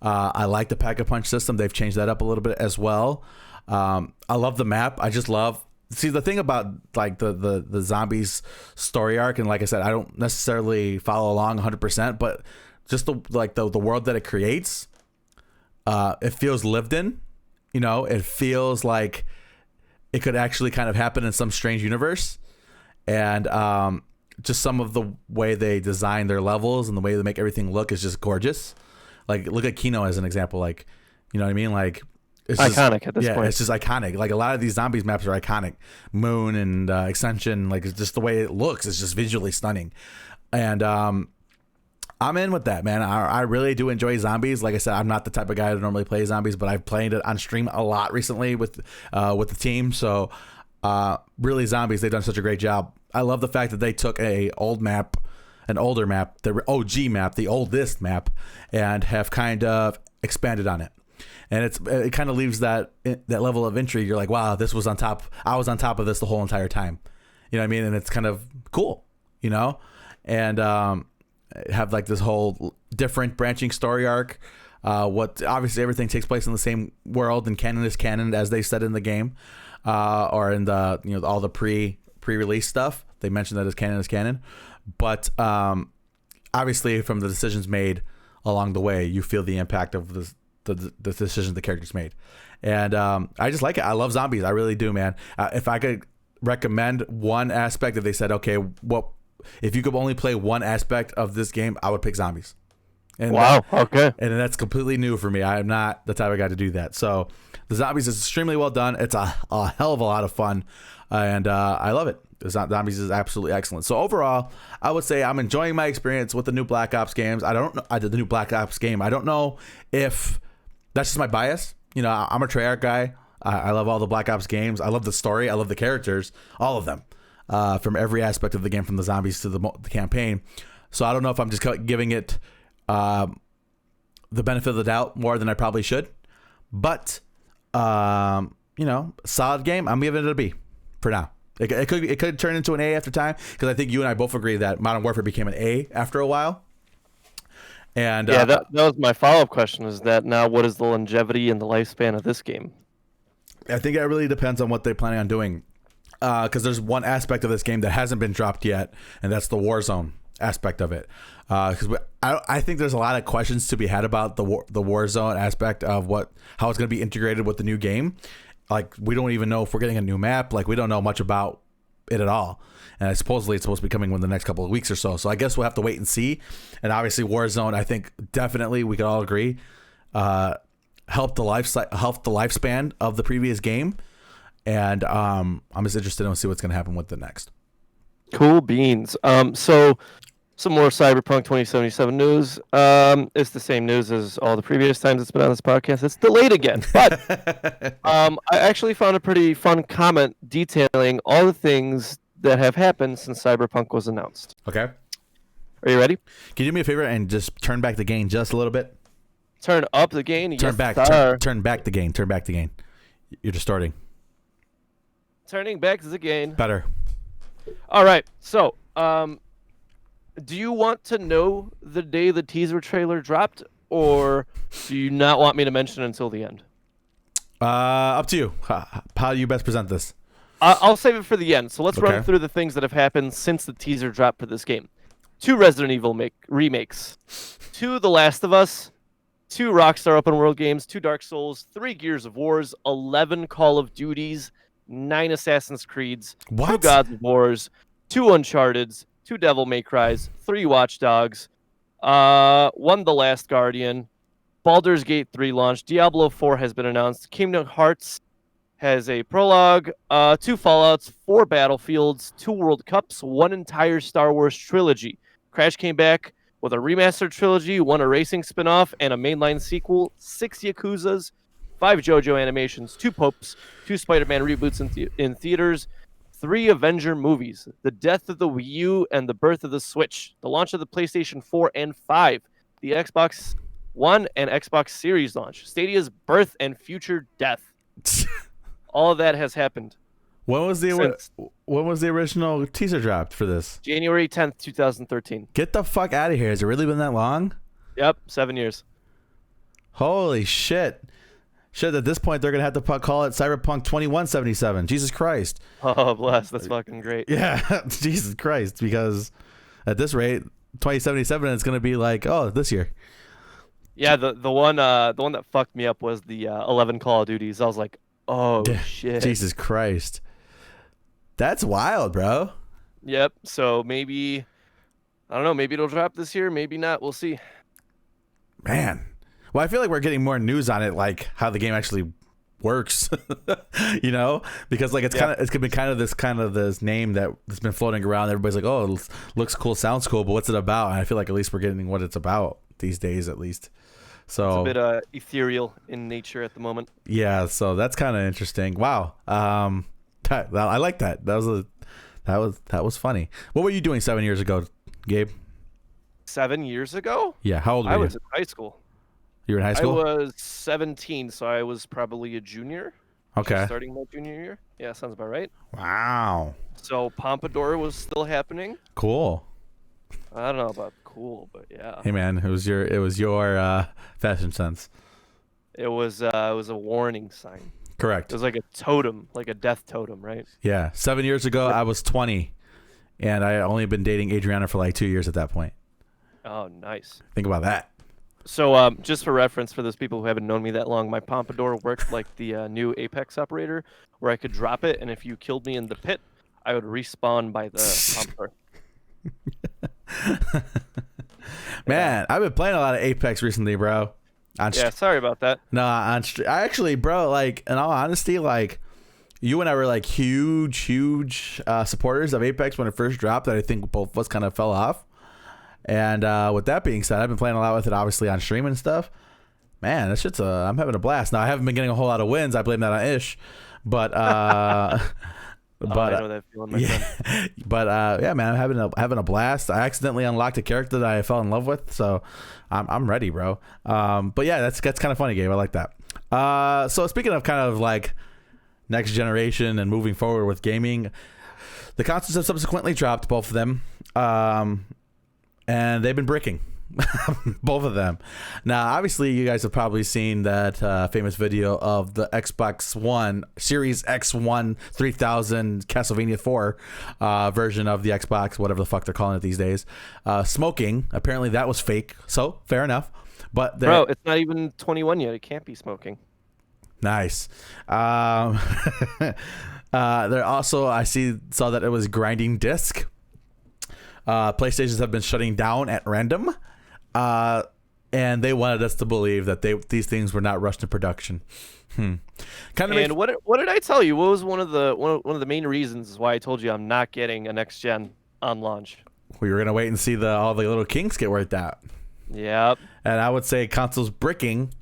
[SPEAKER 1] I like the pack-a-punch system. They've changed that up a little bit as well. I love the map. I just love... See, the thing about like the zombies story arc, and like I said, I don't necessarily follow along 100%, but just the world that it creates, it feels lived in. You know, it feels like it could actually kind of happen in some strange universe. And just some of the way they design their levels and the way they make everything look is just gorgeous. Like, look at Kino as an example. Like, you know what I mean? Like, it's
[SPEAKER 2] iconic at this point.
[SPEAKER 1] Yeah, it's just iconic. Like, a lot of these zombies maps are iconic. Moon and Extension, like, it's just the way it looks. It's just visually stunning. And I'm in with that, man. I really do enjoy zombies. Like I said, I'm not the type of guy that normally plays zombies, but I've played it on stream a lot recently with the team. So really, zombies, they've done such a great job. I love the fact that they took an older map, the OG map, the oldest map, and have kind of expanded on it. And it kind of leaves that level of intrigue. You're like, wow, this was on top. I was on top of this the whole entire time. You know what I mean? And it's kind of cool, you know? And have like this whole different branching story arc. Obviously everything takes place in the same world, and canon is canon as they said in the game, or in the, you know, all the pre-release stuff. They mentioned that as canon is canon, but obviously from the decisions made along the way, you feel the impact of the decisions the characters made. And I just like it. I love zombies. I really do, man. If I could recommend one aspect, if they said, okay, if you could only play one aspect of this game, I would pick zombies. And
[SPEAKER 2] wow. Okay.
[SPEAKER 1] And that's completely new for me. I am not the type of guy to do that. So the zombies is extremely well done. It's a hell of a lot of fun, and I love it. The zombies is absolutely excellent. So overall, I would say I'm enjoying my experience with the new Black Ops games. I don't know. I did the new Black Ops game. I don't know if that's just my bias. You know, I'm a Treyarch guy. I love all the Black Ops games. I love the story. I love the characters. All of them. From every aspect of the game, from the zombies to the campaign. So I don't know if I'm just giving it the benefit of the doubt more than I probably should. But, you know, solid game. I'm giving it a B for now. It could turn into an A after time, because I think you and I both agree that Modern Warfare became an A after a while. And
[SPEAKER 2] yeah, that was my follow-up question, is that now what is the longevity and the lifespan of this game?
[SPEAKER 1] I think it really depends on what they're planning on doing. Because there's one aspect of this game that hasn't been dropped yet, and that's the Warzone aspect of it. Because I think there's a lot of questions to be had about the Warzone aspect of how it's going to be integrated with the new game. Like, we don't even know if we're getting a new map. Like, we don't know much about it at all. And supposedly it's supposed to be coming within the next couple of weeks or so. So I guess we'll have to wait and see. And obviously Warzone, I think definitely we could all agree, helped the lifespan of the previous game. And I'm just interested in see what's going to happen with the next.
[SPEAKER 2] Cool beans. So some more Cyberpunk 2077 news. It's the same news as all the previous times it's been on this podcast. It's delayed again. But I actually found a pretty fun comment detailing all the things that have happened since Cyberpunk was announced.
[SPEAKER 1] Okay.
[SPEAKER 2] Are you ready?
[SPEAKER 1] Can you do me a favor and just turn back the gain just a little bit?
[SPEAKER 2] Turn up the gain?
[SPEAKER 1] Turn back the gain. Turn back the gain. You're distorting.
[SPEAKER 2] Turning back the gain.
[SPEAKER 1] Better.
[SPEAKER 2] All right. So, do you want to know the day the teaser trailer dropped, or do you not want me to mention it until the end?
[SPEAKER 1] Up to you. How do you best present this?
[SPEAKER 2] I'll save it for the end. So let's run
[SPEAKER 1] Okay.
[SPEAKER 2] through the things that have happened since the teaser dropped for this game. 2 Resident Evil remakes, 2 The Last of Us, 2 Rockstar open world games, 2 Dark Souls, 3 Gears of Wars, 11 Call of Duties, 9 Assassin's Creeds, 2
[SPEAKER 1] What?
[SPEAKER 2] Gods of Wars, 2 Uncharted's, 2 Devil May Cry's, 3 Watch Dogs, 1 The Last Guardian, Baldur's Gate 3 launch, Diablo 4 has been announced, Kingdom Hearts has a prologue, 2 Fallouts, 4 Battlefields, 2 World Cups, 1 entire Star Wars trilogy. Crash came back with a remastered trilogy, 1 a racing spin-off, and a mainline sequel, 6 Yakuzas, 5 JoJo animations, 2 Popes, 2 Spider-Man reboots in theaters, 3 Avenger movies, the death of the Wii U and the birth of the Switch, the launch of the PlayStation 4 and 5, the Xbox One and Xbox Series launch, Stadia's birth and future death. All of that has happened.
[SPEAKER 1] When was the original teaser dropped for this?
[SPEAKER 2] January 10th, 2013.
[SPEAKER 1] Get the fuck out of here. Has it really been that long?
[SPEAKER 2] Yep, 7 years.
[SPEAKER 1] Holy shit. Shit, at this point, they're going to have to call it Cyberpunk 2177. Jesus Christ.
[SPEAKER 2] Oh, bless. That's fucking great.
[SPEAKER 1] Yeah, Jesus Christ. Because at this rate, 2077 is going to be like, oh, this year.
[SPEAKER 2] Yeah, the one that fucked me up was the 11 Call of Duties. I was like, oh, shit.
[SPEAKER 1] Jesus Christ. That's wild, bro.
[SPEAKER 2] Yep. So maybe, I don't know, maybe it'll drop this year. Maybe not. We'll see.
[SPEAKER 1] Man. Well, I feel like we're getting more news on it, like how the game actually works, you know, because like it's been kind of this name that's been floating around. Everybody's like, oh, it looks cool, sounds cool, but what's it about? And I feel like at least we're getting what it's about these days, at least. So
[SPEAKER 2] it's a bit ethereal in nature at the moment.
[SPEAKER 1] Yeah, so that's kind of interesting. Wow. I like that. That was funny. What were you doing 7 years ago, Gabe?
[SPEAKER 2] 7 years ago?
[SPEAKER 1] Yeah, how old were you?
[SPEAKER 2] I was in high school.
[SPEAKER 1] You were in high school?
[SPEAKER 2] I was 17, so I was probably a junior.
[SPEAKER 1] Okay.
[SPEAKER 2] Starting my junior year. Yeah, sounds about right.
[SPEAKER 1] Wow.
[SPEAKER 2] So Pompadour was still happening.
[SPEAKER 1] Cool.
[SPEAKER 2] I don't know about cool, but yeah.
[SPEAKER 1] Hey man, it was your fashion sense.
[SPEAKER 2] It was a warning sign.
[SPEAKER 1] Correct.
[SPEAKER 2] It was like a totem, like a death totem, right?
[SPEAKER 1] Yeah. 7 years ago, I was 20, and I had only been dating Adriana for like 2 years at that point.
[SPEAKER 2] Oh, nice.
[SPEAKER 1] Think about that.
[SPEAKER 2] So, just for reference, for those people who haven't known me that long, my Pompadour worked like the new Apex operator, where I could drop it, and if you killed me in the pit, I would respawn by the Pompadour.
[SPEAKER 1] Man, I've been playing a lot of Apex recently, bro.
[SPEAKER 2] Yeah, sorry about that.
[SPEAKER 1] No, I actually, bro, like, in all honesty, like, you and I were like huge supporters of Apex when it first dropped. That I think both of us kind of fell off. And with that being said, I've been playing a lot with it, obviously on stream and stuff. Man, that shit's I'm having a blast. Now I haven't been getting a whole lot of wins. I blame that on Ish, but
[SPEAKER 2] I know that feeling, my friend.
[SPEAKER 1] But yeah, man, I'm having a blast. I accidentally unlocked a character that I fell in love with, so I'm ready, bro. But yeah, that's kind of funny, Gabe. I like that. So speaking of kind of like next generation and moving forward with gaming, the consoles have subsequently dropped, both of them, and they've been bricking. Both of them. Now, obviously, you guys have probably seen that famous video of the Xbox One Series X1 3000 Castlevania 4 version of the Xbox, whatever the fuck they're calling it these days, smoking. Apparently, that was fake. So, fair enough. But
[SPEAKER 2] Bro, it's not even 21 yet. It can't be smoking.
[SPEAKER 1] Nice. There also, saw that it was grinding disc. PlayStations have been shutting down at random. And they wanted us to believe that these things were not rushed to production.
[SPEAKER 2] What did I tell you? What was one of the main reasons why I told you I'm not getting a next gen on launch?
[SPEAKER 1] We were gonna wait and see all the little kinks get worked out.
[SPEAKER 2] Yep.
[SPEAKER 1] And I would say consoles bricking.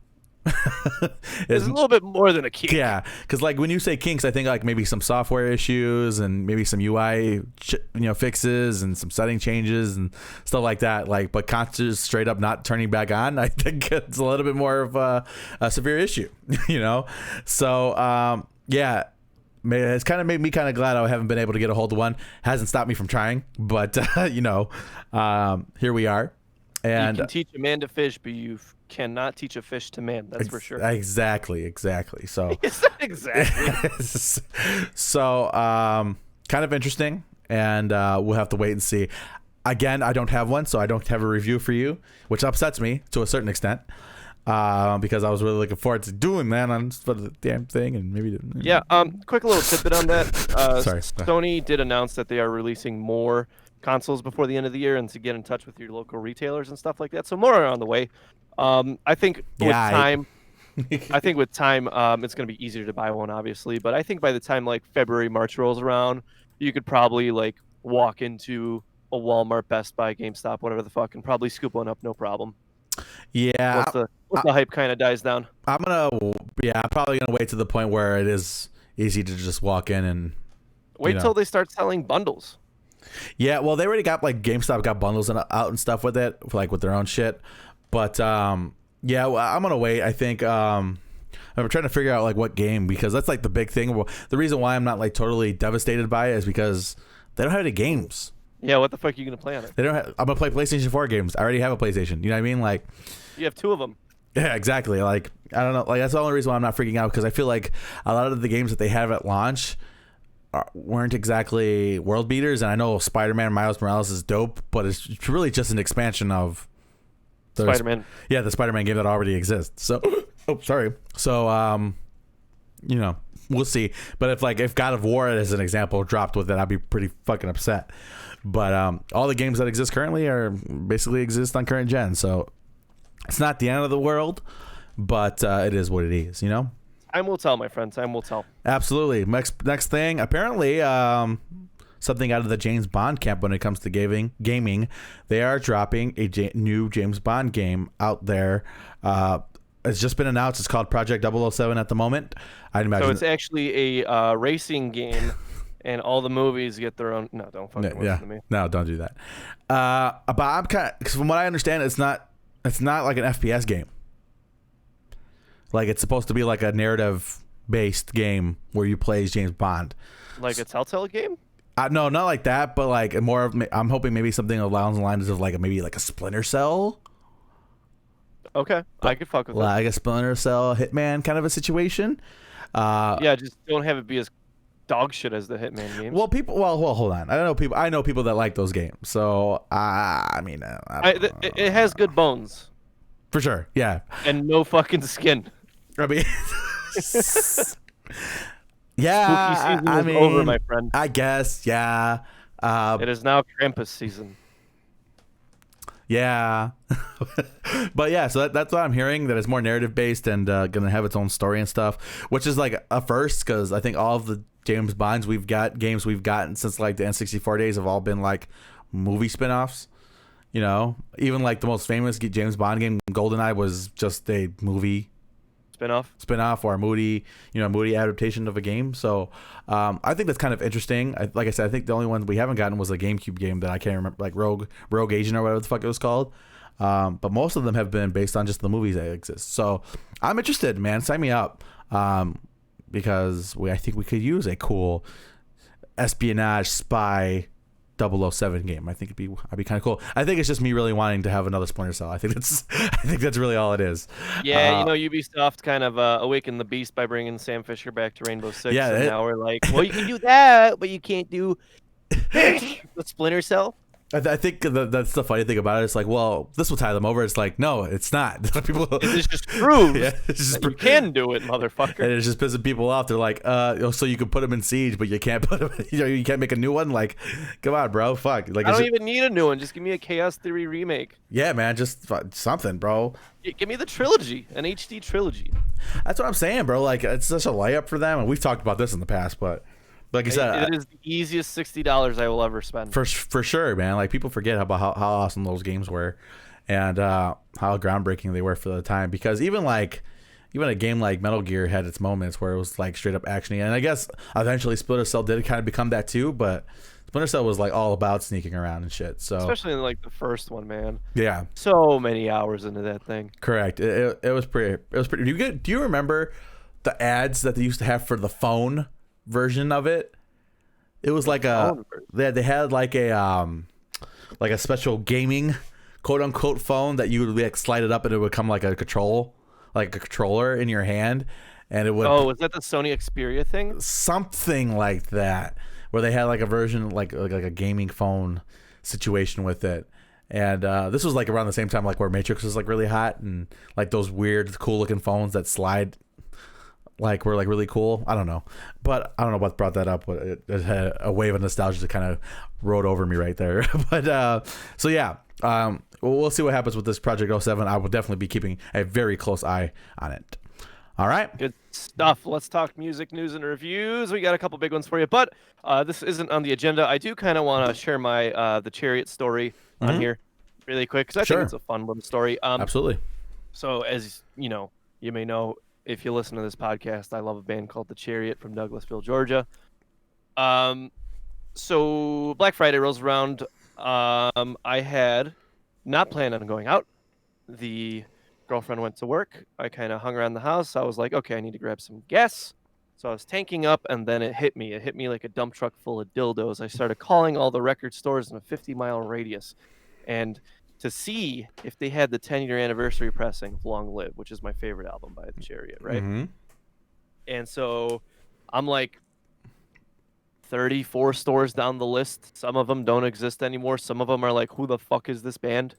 [SPEAKER 2] It's a little bit more than a kink.
[SPEAKER 1] Yeah, because like when you say kinks, I think like maybe some software issues and maybe some UI fixes and some setting changes and stuff like that. Like, but consoles straight up not turning back on, I think it's a little bit more of a severe issue. So yeah, it's kind of made me kind of glad I haven't been able to get a hold of one. Hasn't stopped me from trying, but here we are. And
[SPEAKER 2] you can teach a man to fish, but you cannot teach a fish to man. That's for sure.
[SPEAKER 1] Exactly. So
[SPEAKER 2] exactly.
[SPEAKER 1] So kind of interesting, and we'll have to wait and see. Again, I don't have one, so I don't have a review for you, which upsets me to a certain extent. Because I was really looking forward to doing that for the damn thing, and maybe
[SPEAKER 2] yeah. Quick little tidbit on that.
[SPEAKER 1] Sorry.
[SPEAKER 2] Sony did announce that they are releasing more consoles before the end of the year, and to get in touch with your local retailers and stuff like that. So more are on the way. I think with time, it's going to be easier to buy one, obviously. But I think by the time like February, March rolls around, you could probably like walk into a Walmart, Best Buy, GameStop, whatever the fuck, and probably scoop one up, no problem.
[SPEAKER 1] Yeah.
[SPEAKER 2] Once the hype kind of dies down.
[SPEAKER 1] I'm probably gonna wait to the point where it is easy to just walk in and
[SPEAKER 2] wait till they start selling bundles. Yeah,
[SPEAKER 1] well, they already got like GameStop got bundles out and stuff with it, like with their own shit. But I'm gonna wait. I think I'm trying to figure out like what game, because that's like the big thing. The reason why I'm not like totally devastated by it is because they don't have any games.
[SPEAKER 2] Yeah, what the fuck are you gonna play on it?
[SPEAKER 1] They don't have. I'm gonna play PlayStation 4 games. I already have a PlayStation. You know what I mean? Like,
[SPEAKER 2] you have 2 of them.
[SPEAKER 1] Yeah, exactly. Like, I don't know. Like, that's the only reason why I'm not freaking out, because I feel like a lot of the games that they have at launch weren't exactly world beaters. And I know Spider-Man Miles Morales is dope, but it's really just an expansion of
[SPEAKER 2] Spider-Man.
[SPEAKER 1] Yeah, the Spider-Man game that already exists. So, sorry. So, we'll see. But if God of War, as an example, dropped with it, I'd be pretty fucking upset. But all the games that exist currently basically exist on current gen. So it's not the end of the world, but it is what it is, you know?
[SPEAKER 2] Time will tell, my friend. Time will tell.
[SPEAKER 1] Absolutely. Next thing, apparently something out of the James Bond camp when it comes to gaming. They are dropping a new James Bond game out there. It's just been announced. It's called Project 007 at the moment. I'd imagine.
[SPEAKER 2] So it's actually a racing game, and all the movies get their own. No, don't fucking listen to me.
[SPEAKER 1] No, don't do that. But I'm because from what I understand, it's not like an FPS game. Like, it's supposed to be like a narrative-based game where you play as James Bond.
[SPEAKER 2] Like a Telltale game?
[SPEAKER 1] No, not like that, but like more of. I'm hoping maybe something along the lines of like maybe like a Splinter Cell.
[SPEAKER 2] Okay, I could fuck with that.
[SPEAKER 1] Like a Splinter Cell Hitman kind of a situation.
[SPEAKER 2] Yeah, just don't have it be as dog shit as the Hitman games.
[SPEAKER 1] Well, hold on. I know people that like those games. So I mean,
[SPEAKER 2] it has good bones.
[SPEAKER 1] For sure, yeah.
[SPEAKER 2] And no fucking skin.
[SPEAKER 1] I mean, yeah.
[SPEAKER 2] Spooky season is over, my friend.
[SPEAKER 1] I guess, yeah.
[SPEAKER 2] It is now Krampus season.
[SPEAKER 1] Yeah. But yeah, so that's what I'm hearing, that it's more narrative based and gonna have its own story and stuff, which is like a first, because I think all of the James Bonds games we've gotten since like the N64 days have all been like movie spin-offs. You know, even like the most famous James Bond game, GoldenEye, was just a movie spin-off or a moody adaptation of a game. So I think that's kind of interesting. Like I said, I think the only one we haven't gotten was a GameCube game that I can't remember, like Rogue Agent or whatever the fuck it was called. But most of them have been based on just the movies that exist. So I'm interested, man. Sign me up, because I think we could use a cool espionage spy 007 game. I think I'd be kind of cool. I think it's just me really wanting to have another Splinter Cell. I think that's really all it is.
[SPEAKER 2] Yeah, Ubisoft kind of awakened the beast by bringing Sam Fisher back to Rainbow Six.
[SPEAKER 1] Yeah,
[SPEAKER 2] and now we're like, well, you can do that, but you can't do the Splinter Cell.
[SPEAKER 1] I think that's the funny thing about it. It's like, well, this will tie them over. It's like, no, it's not. People,
[SPEAKER 2] it just proves that you can do it, motherfucker.
[SPEAKER 1] And it's just pissing people off. They're like, so you can put them in Siege, but you can't put them. You can't make a new one. Like, come on, bro. Fuck. Like,
[SPEAKER 2] I don't even need a new one. Just give me a Chaos Theory remake.
[SPEAKER 1] Yeah, man. Just something, bro.
[SPEAKER 2] Give me the trilogy, an HD trilogy.
[SPEAKER 1] That's what I'm saying, bro. Like, it's such a layup for them, and we've talked about this in the past, but. Like you said,
[SPEAKER 2] it is the easiest $60 I will ever spend.
[SPEAKER 1] For sure, man. Like, people forget about how awesome those games were, and how groundbreaking they were for the time. Because even a game like Metal Gear had its moments where it was like straight up actiony, and I guess eventually Splinter Cell did kind of become that too. But Splinter Cell was like all about sneaking around and shit. So
[SPEAKER 2] especially in like the first one, man.
[SPEAKER 1] Yeah.
[SPEAKER 2] So many hours into that thing.
[SPEAKER 1] Correct. It was pretty. Do you remember the ads that they used to have for the phone? version of it. It was like they had like a special gaming quote unquote phone that you would like slide it up and it would come like a controller in your hand, and it would.
[SPEAKER 2] Oh, was that the Sony Xperia thing?
[SPEAKER 1] Something like that, where they had like a version like a gaming phone situation with it. And this was like around the same time like where Matrix was like really hot, and like those weird cool looking phones that slide like were like really cool. I don't know, but I don't know what brought that up, but it had a wave of nostalgia that kind of rode over me right there. But so yeah, we'll see what happens with this Project 07. I will definitely be keeping a very close eye on it. All right,
[SPEAKER 2] good stuff. Let's talk music, news, and reviews. We got a couple big ones for you, but this isn't on the agenda. I do kind of want to share my the Chariot story on here really quick, because I think it's a fun little story.
[SPEAKER 1] Absolutely.
[SPEAKER 2] So as you know, you may know, if you listen to this podcast, I love a band called The Chariot from Douglasville, Georgia. So Black Friday rolls around. I had not planned on going out. The girlfriend went to work. I kind of hung around the house. I was like, okay, I need to grab some gas. So I was tanking up, and then it hit me. It hit me like a dump truck full of dildos. I started calling all the record stores in a 50-mile radius, and to see if they had the 10-year anniversary pressing of Long Live, which is my favorite album by The Chariot, right? And so I'm like 34 stores down the list. Some of them don't exist anymore. Some of them are like, who the fuck is this band?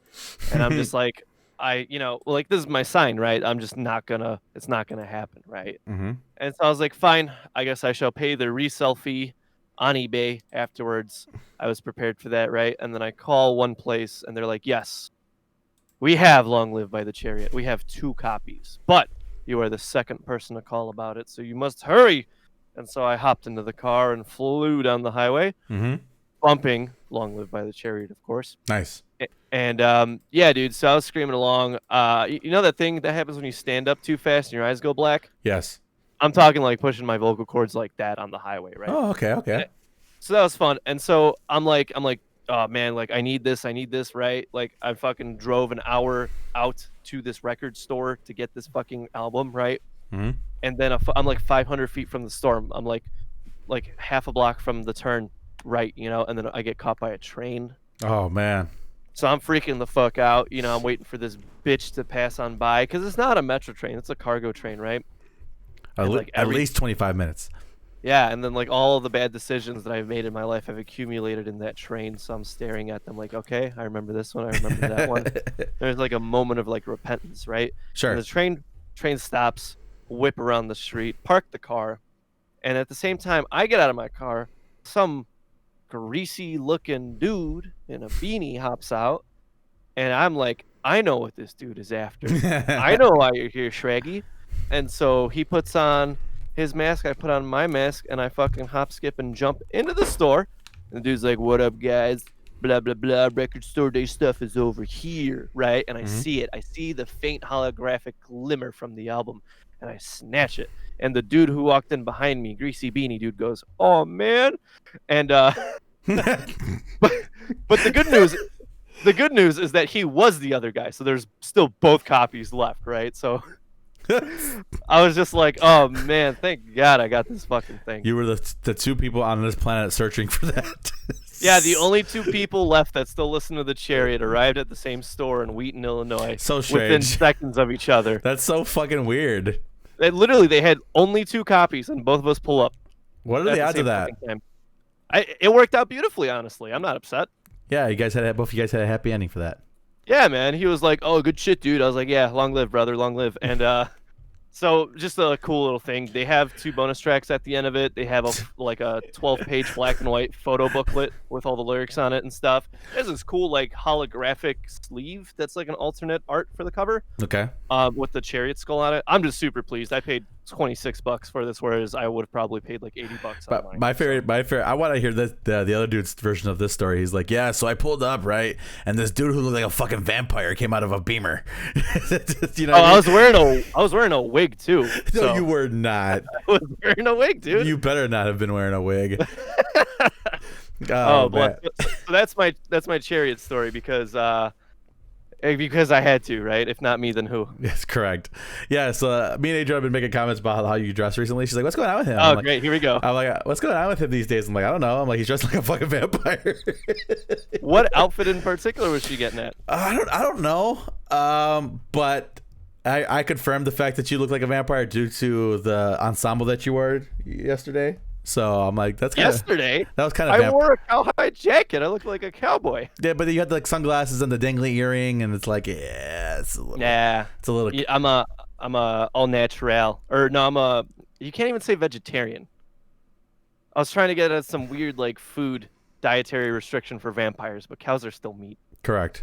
[SPEAKER 2] And I'm just like, like, this is my sign, right? I'm just it's not gonna happen, right? And so I was like, fine, I guess I shall pay the resale fee on eBay afterwards. I was prepared for that, right? And then I call one place, and they're like, yes, we have Long Live by The Chariot. We have 2 copies, but you are the second person to call about it, so you must hurry. And so I hopped into the car and flew down the highway, bumping Long Live by The Chariot, of course.
[SPEAKER 1] Nice.
[SPEAKER 2] And yeah, dude, so I was screaming along. You know that thing that happens when you stand up too fast and your eyes go black?
[SPEAKER 1] Yes.
[SPEAKER 2] I'm talking like pushing my vocal cords like that on the highway, right?
[SPEAKER 1] Oh, okay.
[SPEAKER 2] So that was fun. And so I'm like, oh man, like I need this, right? Like I fucking drove an hour out to this record store to get this fucking album, right? And then I'm like 500 feet from the store. I'm like half a block from the turn right, and then I get caught by a train.
[SPEAKER 1] Oh man.
[SPEAKER 2] So I'm freaking the fuck out. I'm waiting for this bitch to pass on by, because it's not a metro train, it's a cargo train, right?
[SPEAKER 1] At least 25 minutes.
[SPEAKER 2] Yeah, and then like all of the bad decisions that I've made in my life have accumulated in that train. So I'm staring at them like, okay, I remember this one, I remember that one. There's like a moment of like repentance, right?
[SPEAKER 1] Sure.
[SPEAKER 2] And the train stops, whip around the street, park the car, and at the same time I get out of my car, some greasy looking dude in a beanie hops out, and I'm like, I know what this dude is after. I know why you're here, Shraggy. And so he puts on his mask, I put on my mask, and I fucking hop, skip, and jump into the store. And the dude's like, what up, guys? Blah, blah, blah. Record store day stuff is over here, right? And I see it. I see the faint holographic glimmer from the album, and I snatch it. And the dude who walked in behind me, greasy beanie dude, goes, oh, man. And but the good news is that he was the other guy. So there's still both copies left, right? So I was just like, oh man, thank God I got this fucking thing.
[SPEAKER 1] You were the 2 people on this planet searching for that.
[SPEAKER 2] Yeah, the only 2 people left that still listen to The Chariot arrived at the same store in Wheaton, Illinois.
[SPEAKER 1] So strange.
[SPEAKER 2] Within seconds of each other.
[SPEAKER 1] That's so fucking weird.
[SPEAKER 2] They had only 2 copies, and both of us pull up.
[SPEAKER 1] What are the odds of that?
[SPEAKER 2] It worked out beautifully, honestly. I'm not upset.
[SPEAKER 1] Yeah, both of you guys had a happy ending for that.
[SPEAKER 2] Yeah, man. He was like, oh, good shit, dude. I was like, yeah, long live, brother, long live. And so just a cool little thing. They have 2 bonus tracks at the end of it. They have a 12-page black and white photo booklet with all the lyrics on it and stuff. There's this cool like holographic sleeve that's like an alternate art for the cover.
[SPEAKER 1] Okay.
[SPEAKER 2] With the Chariot skull on it. I'm just super pleased. I paid $26 for this, whereas I would have probably paid like $80
[SPEAKER 1] But
[SPEAKER 2] online.
[SPEAKER 1] my favorite. I want to hear the other dude's version of this story. He's like, yeah, so I pulled up, right, and this dude who looked like a fucking vampire came out of a Beamer.
[SPEAKER 2] I was wearing a wig too.
[SPEAKER 1] No,
[SPEAKER 2] so.
[SPEAKER 1] you were not.
[SPEAKER 2] I was wearing a wig, dude.
[SPEAKER 1] You better not have been wearing a wig.
[SPEAKER 2] Oh boy. So that's my Chariot story, because Because I had to, right? If not me, then who?
[SPEAKER 1] Yes, correct. Yeah, so me and Adrian have been making comments about how you dress recently. She's like, "What's going on with him?"
[SPEAKER 2] Oh,
[SPEAKER 1] I'm like,
[SPEAKER 2] great. Here we go.
[SPEAKER 1] I'm like, "What's going on with him these days?" I'm like, "I don't know." I'm like, "He's dressed like a fucking vampire."
[SPEAKER 2] What outfit in particular was she getting at?
[SPEAKER 1] I don't know. But I confirmed the fact that you look like a vampire due to the ensemble that you wore yesterday. So I'm like, that's kind of
[SPEAKER 2] Yesterday?
[SPEAKER 1] that was kind of
[SPEAKER 2] I wore a cowhide jacket. I look like a cowboy.
[SPEAKER 1] Yeah, but you had like sunglasses and the dangly earring, and it's like, yeah, it's a little.
[SPEAKER 2] Nah.
[SPEAKER 1] It's a little.
[SPEAKER 2] Yeah, I'm a all natural. Or no, you can't even say vegetarian. I was trying to get at some weird like food dietary restriction for vampires, but cows are still meat.
[SPEAKER 1] Correct.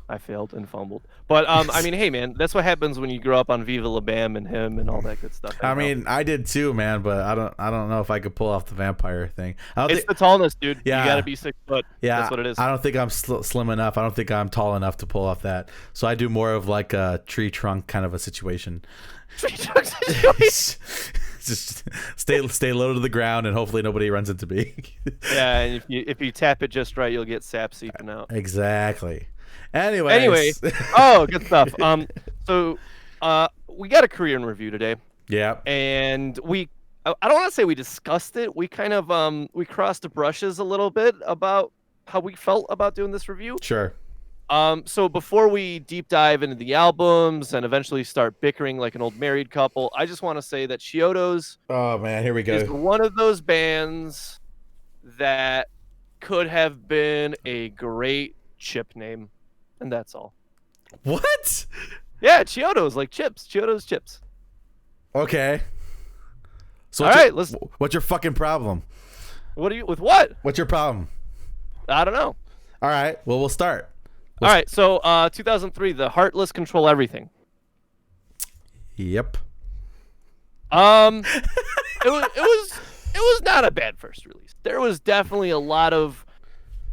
[SPEAKER 2] I failed and fumbled. But I mean, hey man, that's what happens when you grow up on Viva La Bam and him and all that good stuff.
[SPEAKER 1] I mean, I did too, man, but I don't know if I could pull off the vampire thing.
[SPEAKER 2] It's the tallness, dude.
[SPEAKER 1] Yeah.
[SPEAKER 2] You gotta be 6 foot.
[SPEAKER 1] Yeah,
[SPEAKER 2] that's what it is.
[SPEAKER 1] I don't think I'm slim enough. I don't think I'm tall enough to pull off that. So I do more of like a tree trunk kind of a situation.
[SPEAKER 2] Tree trunk situation.
[SPEAKER 1] Just stay low to the ground and hopefully nobody runs into me.
[SPEAKER 2] Yeah, and if you tap it just right, you'll get sap seeping out.
[SPEAKER 1] Exactly.
[SPEAKER 2] Anyway, oh, good stuff. So we got a career in review today.
[SPEAKER 1] Yeah.
[SPEAKER 2] And I don't want to say we discussed it. We kind of we crossed the brushes a little bit about how we felt about doing this review.
[SPEAKER 1] Sure.
[SPEAKER 2] So before we deep dive into the albums and eventually start bickering like an old married couple, I just want to say that Chiodos
[SPEAKER 1] Oh man, here we go.
[SPEAKER 2] is one of those bands that could have been a great chip name. And that's all.
[SPEAKER 1] What?
[SPEAKER 2] Yeah, Chiodos, like chips. Chiodos chips.
[SPEAKER 1] Okay. So
[SPEAKER 2] all right,
[SPEAKER 1] what's your fucking problem?
[SPEAKER 2] With what?
[SPEAKER 1] What's your problem?
[SPEAKER 2] I don't know.
[SPEAKER 1] All right. Well, we'll start.
[SPEAKER 2] All right. So, 2003, The Heartless Control Everything.
[SPEAKER 1] Yep.
[SPEAKER 2] It was not a bad first release. There was definitely a lot of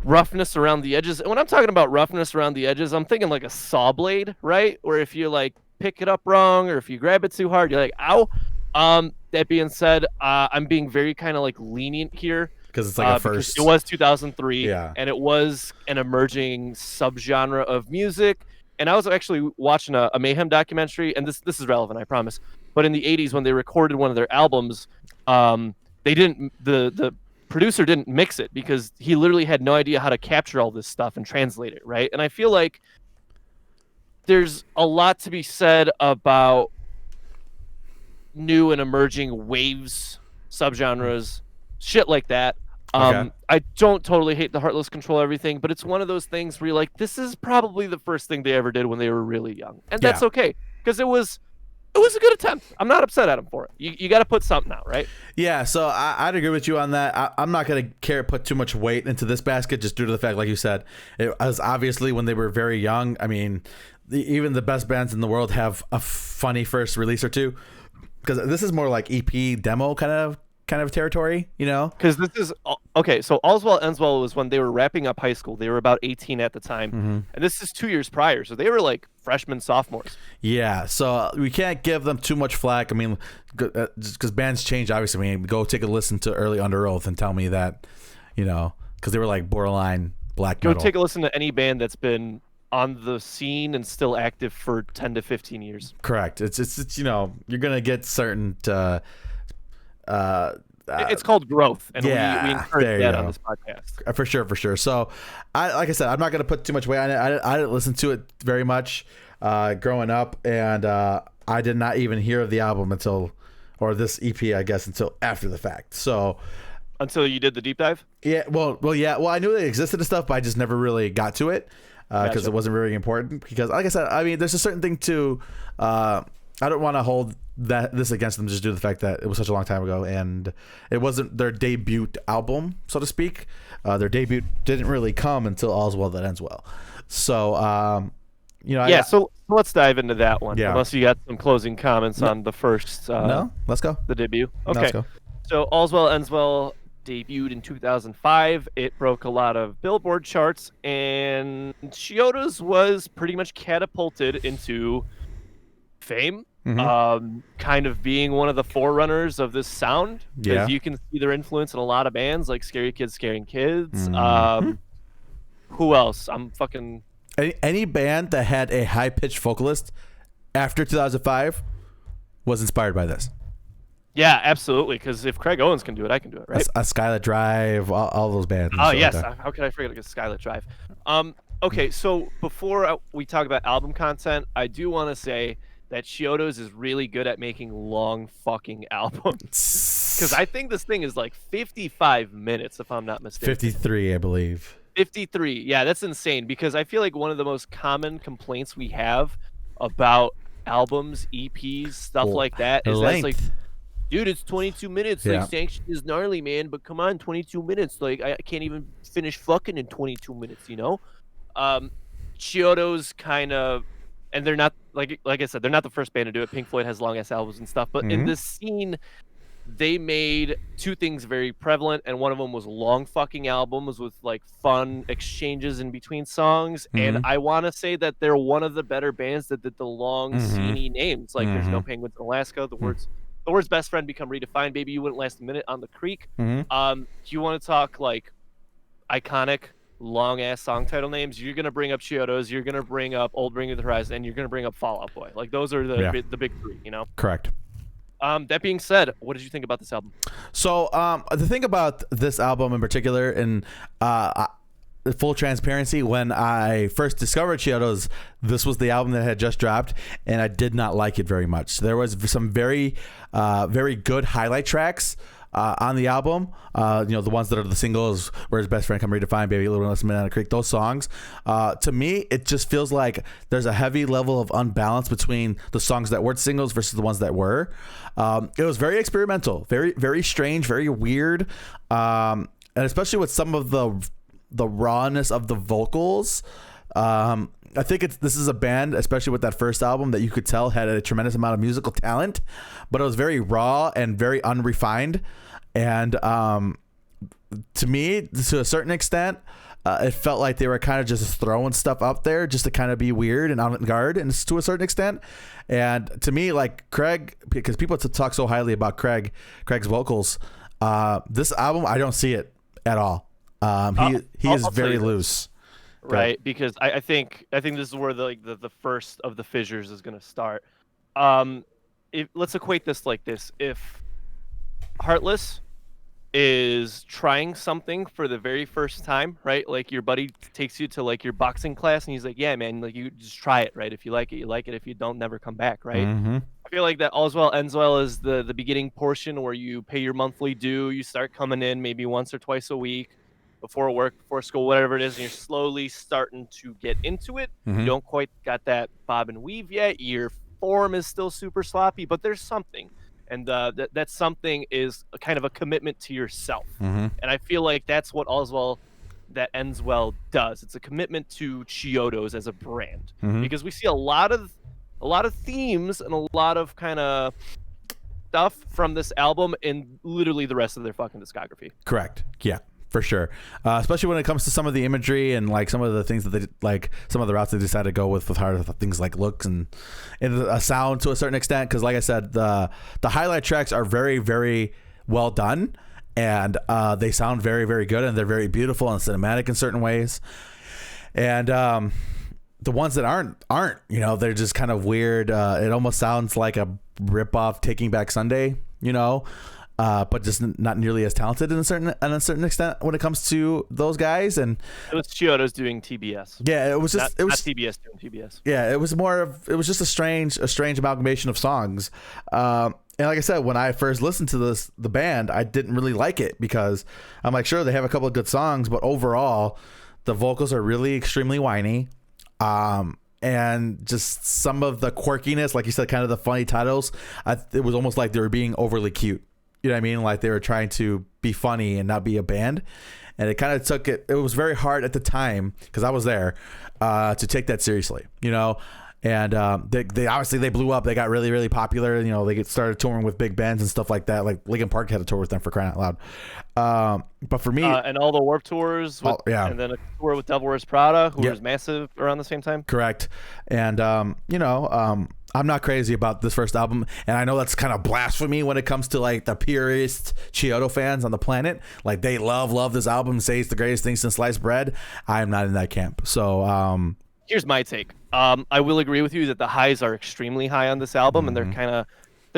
[SPEAKER 2] roughness around the edges. And when I'm talking about roughness around the edges, I'm thinking like a saw blade, right? Where if you like pick it up wrong or if you grab it too hard, you're like, ow. That being said, I'm being very kind of like lenient here.
[SPEAKER 1] Because it's like a first.
[SPEAKER 2] It was 2003,
[SPEAKER 1] yeah,
[SPEAKER 2] and it was an emerging subgenre of music. And I was actually watching a Mayhem documentary, and this is relevant, I promise. But in the 80s, when they recorded one of their albums, they didn't the producer didn't mix it because he literally had no idea how to capture all this stuff and translate it, right? And I feel like there's a lot to be said about new and emerging waves, subgenres, shit like that.
[SPEAKER 1] Okay.
[SPEAKER 2] I don't totally hate the Heartless Control Everything, but it's one of those things where you're like, this is probably the first thing they ever did when they were really young. And that's okay, because it was a good attempt. I'm not upset at them for it. You got to put something out, right?
[SPEAKER 1] Yeah, so I'd agree with you on that. I'm not going to put too much weight into this basket just due to the fact, like you said, it was obviously when they were very young. I mean, even the best bands in the world have a funny first release or two, because this is more like EP demo kind of territory, you know?
[SPEAKER 2] Because this is okay. So All's Well Ends Well was when they were wrapping up high school. They were about 18 at the time, and this is 2 years prior. So they were like freshmen, sophomores.
[SPEAKER 1] Yeah, so we can't give them too much flack. I mean, just because bands change, obviously. I mean, go take a listen to early Under Oath and tell me that, you know, because they were like borderline black metal.
[SPEAKER 2] Go take a listen to any band that's been on the scene and still active for 10 to 15 years.
[SPEAKER 1] Correct. It's you know, you're gonna get certain.
[SPEAKER 2] It's called growth, and we encourage that on this podcast.
[SPEAKER 1] For sure. So, like I said, I'm not going to put too much weight on it. I didn't listen to it very much growing up, and I did not even hear of the album or this EP, I guess, until after the fact. So,
[SPEAKER 2] until you did the deep dive?
[SPEAKER 1] Yeah. Well, I knew they existed and stuff, but I just never really got to it because it wasn't very important. Because, like I said, I mean, there's a certain thing to. I don't want to hold this against them just due to the fact that it was such a long time ago and it wasn't their debut album, so to speak. Their debut didn't really come until All's Well That Ends Well. So, you know.
[SPEAKER 2] Yeah, so let's dive into that one.
[SPEAKER 1] Yeah.
[SPEAKER 2] Unless you got some closing comments on the first.
[SPEAKER 1] No, let's go.
[SPEAKER 2] The debut. Okay.
[SPEAKER 1] No, let's go.
[SPEAKER 2] So All's Well Ends Well debuted in 2005. It broke a lot of Billboard charts, and Chiodos was pretty much catapulted into fame. Kind of being one of the forerunners of this sound, because you can see their influence in a lot of bands like Scary Kids Scaring Kids. Who else? I'm fucking
[SPEAKER 1] Any band that had a high pitched vocalist after 2005 was inspired by this.
[SPEAKER 2] Yeah, absolutely. Because if Craig Owens can do it, I can do it, right?
[SPEAKER 1] A Skylit Drive, all those bands.
[SPEAKER 2] Oh yes, how could I forget a Skylit Drive? Okay, so before we talk about album content, I do want to say that Chiodos is really good at making long fucking albums. Because I think this thing is like 55 minutes, if I'm not mistaken.
[SPEAKER 1] 53, I believe.
[SPEAKER 2] 53. Yeah, that's insane. Because I feel like one of the most common complaints we have about albums, EPs, stuff like that is that it's like, dude, it's 22 minutes.
[SPEAKER 1] Yeah.
[SPEAKER 2] Like, Sanction is gnarly, man. But come on, 22 minutes. Like, I can't even finish fucking in 22 minutes, you know? Chiodos kind of, and they're not, like I said, they're not the first band to do it. Pink Floyd has long-ass albums and stuff. But in this scene, they made two things very prevalent. And one of them was long fucking albums with, like, fun exchanges in between songs. And I want to say that they're one of the better bands that did the long, sceney names. Like, There's No Penguins in Alaska, the words best friend become redefined. Baby, you wouldn't last a minute on the creek. Do you want to talk like iconic long ass song title names? You're gonna bring up Chiodos, you're gonna bring up Old Bring of the Horizon, and you're gonna bring up Fall Out Boy. Like, those are the big three, you know?
[SPEAKER 1] Correct.
[SPEAKER 2] That being said, what did you think about this album?
[SPEAKER 1] So the thing about this album in particular, and full transparency, when I first discovered Chiodos, this was the album that had just dropped, and I did not like it very much. There was some very good highlight tracks on the album. The ones that are the singles, Where's Best Friend Come Redefined, Baby, A Little Less Man on the Creek, those songs. To me, it just feels like there's a heavy level of unbalance between the songs that weren't singles versus the ones that were. It was very experimental, very, very strange, very weird. And especially with some of the rawness of the vocals. I think this is a band, especially with that first album, that you could tell had a tremendous amount of musical talent, but it was very raw and very unrefined. And to me, to a certain extent, it felt like they were kind of just throwing stuff up there just to kind of be weird and avant-garde, and to a certain extent. And to me, like Craig, because people talk so highly about Craig's vocals, this album, I don't see it at all. He is very loose.
[SPEAKER 2] Right, because I think this is where the first of the fissures is going to start. Let's equate this like this: if Heartless is trying something for the very first time, right? Like, your buddy takes you to like your boxing class, and he's like, "Yeah, man, like, you just try it, right? If you like it, you like it. If you don't, never come back, right?" I feel like that All's Well Ends Well is the beginning portion where you pay your monthly due, you start coming in maybe once or twice a week. Before work, before school, whatever it is, and you're slowly starting to get into it. You don't quite got that bob and weave yet. Your form is still super sloppy, but there's something. And that something is a kind of a commitment to yourself. And I feel like that's what All's Well That Ends Well does. It's a commitment to Chiodos as a brand. Because we see a lot of themes and a lot of kind of stuff from this album in literally the rest of their fucking discography.
[SPEAKER 1] Correct. Yeah. For sure, especially when it comes to some of the imagery and like some of the things that they like, some of the routes they decided to go with hard things like looks and a sound to a certain extent. Because like I said, the highlight tracks are very, very well done, and they sound very, very good, and they're very beautiful and cinematic in certain ways. And the ones that aren't, they're just kind of weird. It almost sounds like a ripoff Taking Back Sunday, but just not nearly as talented in a certain extent when it comes to those guys. And
[SPEAKER 2] it was Chiodos doing TBS.
[SPEAKER 1] Yeah, it was just
[SPEAKER 2] not TBS doing TBS.
[SPEAKER 1] Yeah, it was just a strange amalgamation of songs. And like I said, when I first listened to the band, I didn't really like it because I'm like, sure, they have a couple of good songs, but overall, the vocals are really extremely whiny. And just some of the quirkiness, like you said, kind of the funny titles, it was almost like they were being overly cute. You know what I mean? Like they were trying to be funny and not be a band. And it kind of took it. It was very hard at the time, because I was there, to take that seriously, And they obviously blew up. They got really, really popular. They started touring with big bands and stuff like that. Like Linkin Park had a tour with them, for crying out loud. But for me,
[SPEAKER 2] and all the Warped tours, and then a tour with Devil Wears Prada, who was massive around the same time.
[SPEAKER 1] Correct. And I'm not crazy about this first album, and I know that's kind of blasphemy when it comes to like the purest Chiodo fans on the planet. Like they love this album, say it's the greatest thing since sliced bread. I am not in that camp. So
[SPEAKER 2] here's my take. I will agree with you that the highs are extremely high on this album, and they're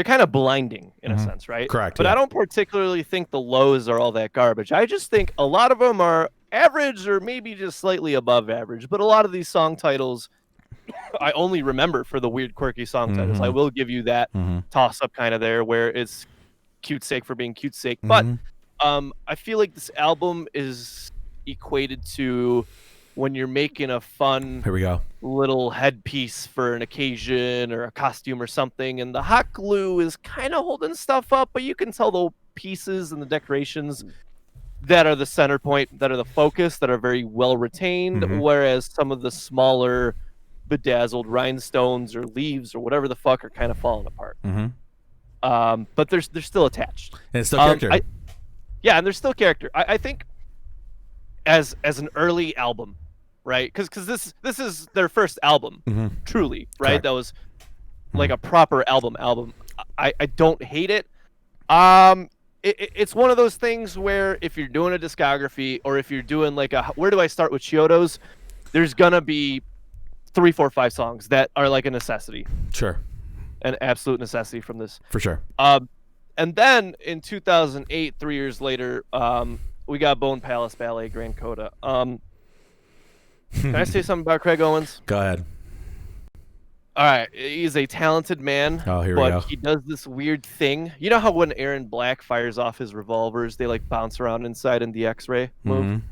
[SPEAKER 2] kind of blinding in a sense, right?
[SPEAKER 1] Correct.
[SPEAKER 2] But
[SPEAKER 1] Yeah.
[SPEAKER 2] I don't particularly think the lows are all that garbage. I just think a lot of them are average or maybe just slightly above average. But a lot of these song titles, I only remember for the weird, quirky song titles. I will give you that toss up kind of there where it's cute sake for being cute sake. But I feel like this album is equated to when you're making a fun
[SPEAKER 1] Here we go.
[SPEAKER 2] little headpiece for an occasion or a costume or something, and the hot glue is kind of holding stuff up, but you can tell the pieces and the decorations that are the center point, that are the focus, that are very well retained, whereas some of the smaller bedazzled rhinestones or leaves or whatever the fuck are kind of falling apart. But they're still attached.
[SPEAKER 1] And it's still character.
[SPEAKER 2] Yeah, and there's still character. I think as an early album, right? Because this is their first album, truly, right?
[SPEAKER 1] Correct.
[SPEAKER 2] That was like a proper album. I don't hate it. It's one of those things where if you're doing a discography or if you're doing like where do I start with Chiodos, there's gonna be 3, 4, 5 songs that are like a necessity.
[SPEAKER 1] Sure.
[SPEAKER 2] An absolute necessity from this.
[SPEAKER 1] For sure.
[SPEAKER 2] And then in 2008, 3 years later, we got Bone Palace Ballet Grand Coda. Can I say something about Craig Owens?
[SPEAKER 1] Go ahead.
[SPEAKER 2] All right, he's a talented man,
[SPEAKER 1] Oh, here we go.
[SPEAKER 2] but he does this weird thing. You know how when Aaron Black fires off his revolvers, they like bounce around inside in the X-ray move?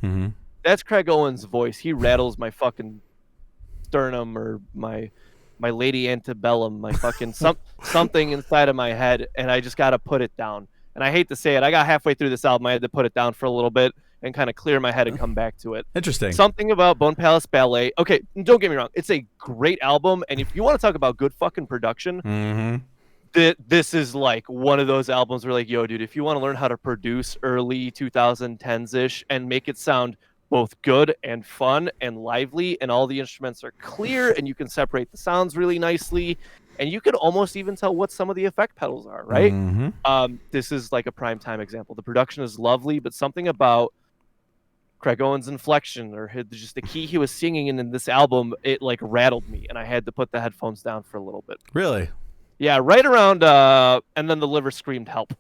[SPEAKER 2] That's Craig Owens' voice. He rattles my fucking sternum or my lady antebellum, my fucking something inside of my head, and I just got to put it down. And I hate to say it, I got halfway through this album, I had to put it down for a little bit and kind of clear my head and come back to it.
[SPEAKER 1] Interesting.
[SPEAKER 2] Something about Bone Palace Ballet. Okay, don't get me wrong. It's a great album, and if you want to talk about good fucking production, this is like one of those albums where like, yo, dude, if you want to learn how to produce early 2010s-ish and make it sound both good and fun and lively, and all the instruments are clear, and you can separate the sounds really nicely, and you can almost even tell what some of the effect pedals are, right? This is like a prime time example. The production is lovely, but something about Craig Owens' inflection or just the key he was singing in this album, it like rattled me, and I had to put the headphones down for a little bit.
[SPEAKER 1] Really?
[SPEAKER 2] Yeah, right around, and then the liver screamed help.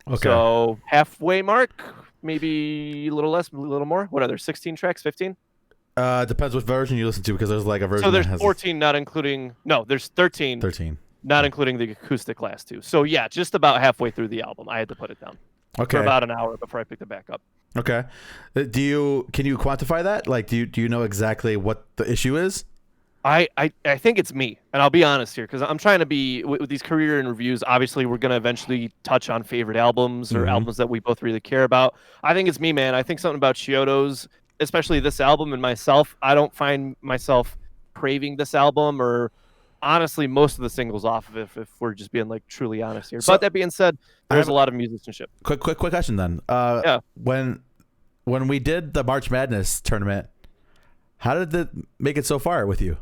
[SPEAKER 1] Okay.
[SPEAKER 2] So halfway mark, maybe a little less, a little more. What are there, 16 tracks, 15?
[SPEAKER 1] Depends what version you listen to, because there's like a version.
[SPEAKER 2] So there's
[SPEAKER 1] that has
[SPEAKER 2] 14, not including. No, there's 13.
[SPEAKER 1] 13.
[SPEAKER 2] Not including the acoustic last two. So yeah, just about halfway through the album, I had to put it down.
[SPEAKER 1] Okay.
[SPEAKER 2] For about an hour before I picked it back up.
[SPEAKER 1] Okay. Can you quantify that? Like, do you know exactly what the issue is?
[SPEAKER 2] I think it's me, and I'll be honest here, because I'm trying to be with these career interviews. Obviously, we're gonna eventually touch on favorite albums or albums that we both really care about. I think it's me, man. I think something about Chiodos, especially this album, and myself. I don't find myself craving this album, or honestly, most of the singles off of it. If we're just being like truly honest here.
[SPEAKER 1] So,
[SPEAKER 2] but that being said, there's a lot of musicianship.
[SPEAKER 1] Quick question then.
[SPEAKER 2] Yeah.
[SPEAKER 1] When we did the March Madness tournament, how did it make it so far with you?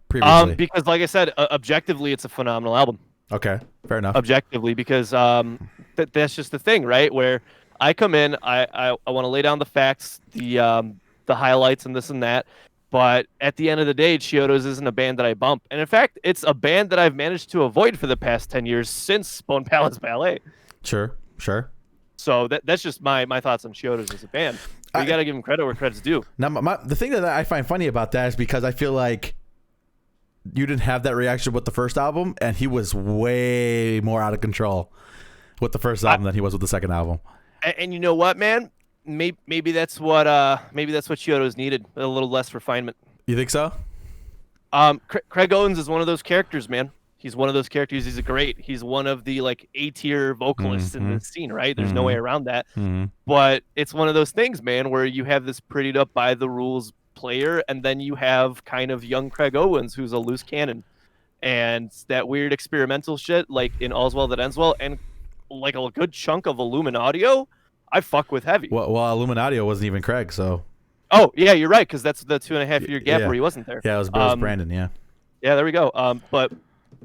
[SPEAKER 1] Previously?
[SPEAKER 2] Because like I said, objectively, it's a phenomenal album.
[SPEAKER 1] Okay, fair enough.
[SPEAKER 2] Objectively, because that's just the thing, right? Where I come in, I want to lay down the facts, the highlights, and this and that. But at the end of the day, Chiodos isn't a band that I bump. And in fact, it's a band that I've managed to avoid for the past 10 years since Bone Palace Ballet.
[SPEAKER 1] Sure.
[SPEAKER 2] So that's just my thoughts on Chiodos as a band. You got to give them credit where credit's due.
[SPEAKER 1] Now, the thing that I find funny about that is because I feel like you didn't have that reaction with the first album, and he was way more out of control with the first album than he was with the second album.
[SPEAKER 2] And you know what, man? Maybe that's what Chiodos needed, a little less refinement.
[SPEAKER 1] You think so?
[SPEAKER 2] Craig Owens is one of those characters, man. He's one of those characters. He's one of the like A-tier vocalists in this scene, right? There's no way around that. But it's one of those things, man, where you have this prettied up by the rules player, and then you have kind of young Craig Owens, who's a loose cannon, and that weird experimental shit, like in All's Well That Ends Well, and like a good chunk of Illuminaudio, I fuck with heavy.
[SPEAKER 1] Well, Illuminaudio wasn't even Craig, so.
[SPEAKER 2] Oh yeah, you're right, because that's the 2.5 year gap where he wasn't there.
[SPEAKER 1] Yeah, it was Brandon. Yeah.
[SPEAKER 2] Yeah, there we go. But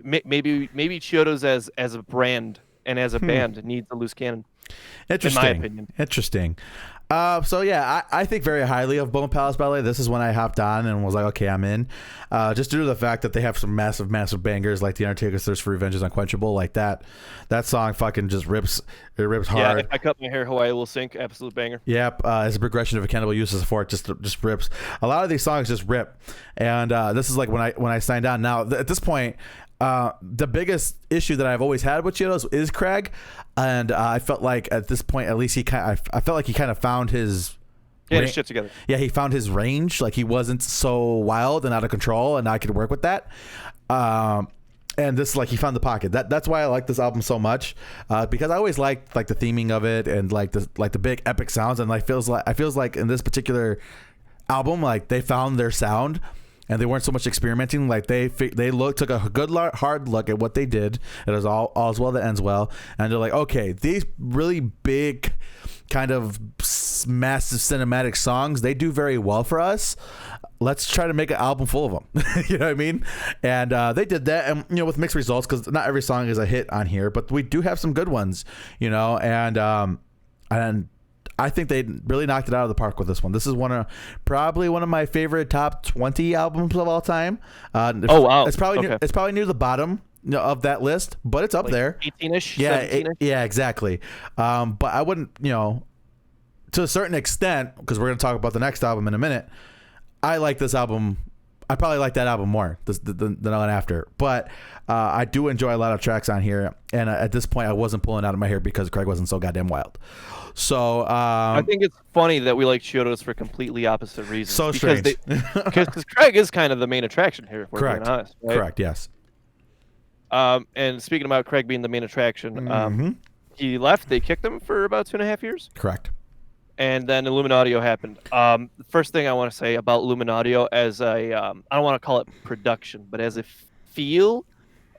[SPEAKER 2] maybe Chiodos as a brand and as a band needs a loose cannon.
[SPEAKER 1] Interesting.
[SPEAKER 2] In my opinion.
[SPEAKER 1] Interesting. So yeah, I think very highly of Bone Palace Ballet. This is when I hopped on and was like, okay, I'm in. Just due to the fact that they have some massive bangers like The Undertaker's Thirst for Revenge is Unquenchable, like that song fucking just rips. It rips hard.
[SPEAKER 2] Yeah, If I Cut My Hair, Hawaii Will Sink, absolute banger.
[SPEAKER 1] Yep, as a progression of a cannibal uses for it, just rips. A lot of these songs just rip, and this is like when I signed on. Now at this point, the biggest issue that I've always had with Chiodos is Craig, and I felt like at this point, at least I felt like he kind of found his.
[SPEAKER 2] He had his shit together.
[SPEAKER 1] Yeah, he found his range. Like he wasn't so wild and out of control, and I could work with that. And this, like, he found the pocket. That's why I like this album so much, because I always liked like the theming of it and like the big epic sounds, and I feels like in this particular album, like they found their sound, and they weren't so much experimenting. Like they took a good hard look at what they did. It was all's well that ends well, and they're like, okay, these really big kind of massive cinematic songs, they do very well for us. Let's try to make an album full of them. You know what I mean? And they did that, and with mixed results, because not every song is a hit on here, but we do have some good ones, and I think they really knocked it out of the park with this one. This is probably one of my favorite top 20 albums of all time.
[SPEAKER 2] Oh wow!
[SPEAKER 1] It's probably near the bottom of that list, but it's up
[SPEAKER 2] like
[SPEAKER 1] there.
[SPEAKER 2] 18ish.
[SPEAKER 1] Yeah,
[SPEAKER 2] 17-ish?
[SPEAKER 1] yeah, exactly. But I wouldn't, to a certain extent, because we're going to talk about the next album in a minute. I like this album. I probably like that album more than the one after. But I do enjoy a lot of tracks on here. And at this point, I wasn't pulling out of my hair because Craig wasn't so goddamn wild. So
[SPEAKER 2] I think it's funny that we like Chiodos for completely opposite reasons.
[SPEAKER 1] So strange.
[SPEAKER 2] Because Craig is kind of the main attraction here, if we're being honest. Right?
[SPEAKER 1] Correct, yes.
[SPEAKER 2] And speaking about Craig being the main attraction, he left. They kicked him for about 2.5 years.
[SPEAKER 1] Correct.
[SPEAKER 2] And then Illuminaudio happened. The first thing I want to say about Illuminaudio as I don't want to call it production, but as a feel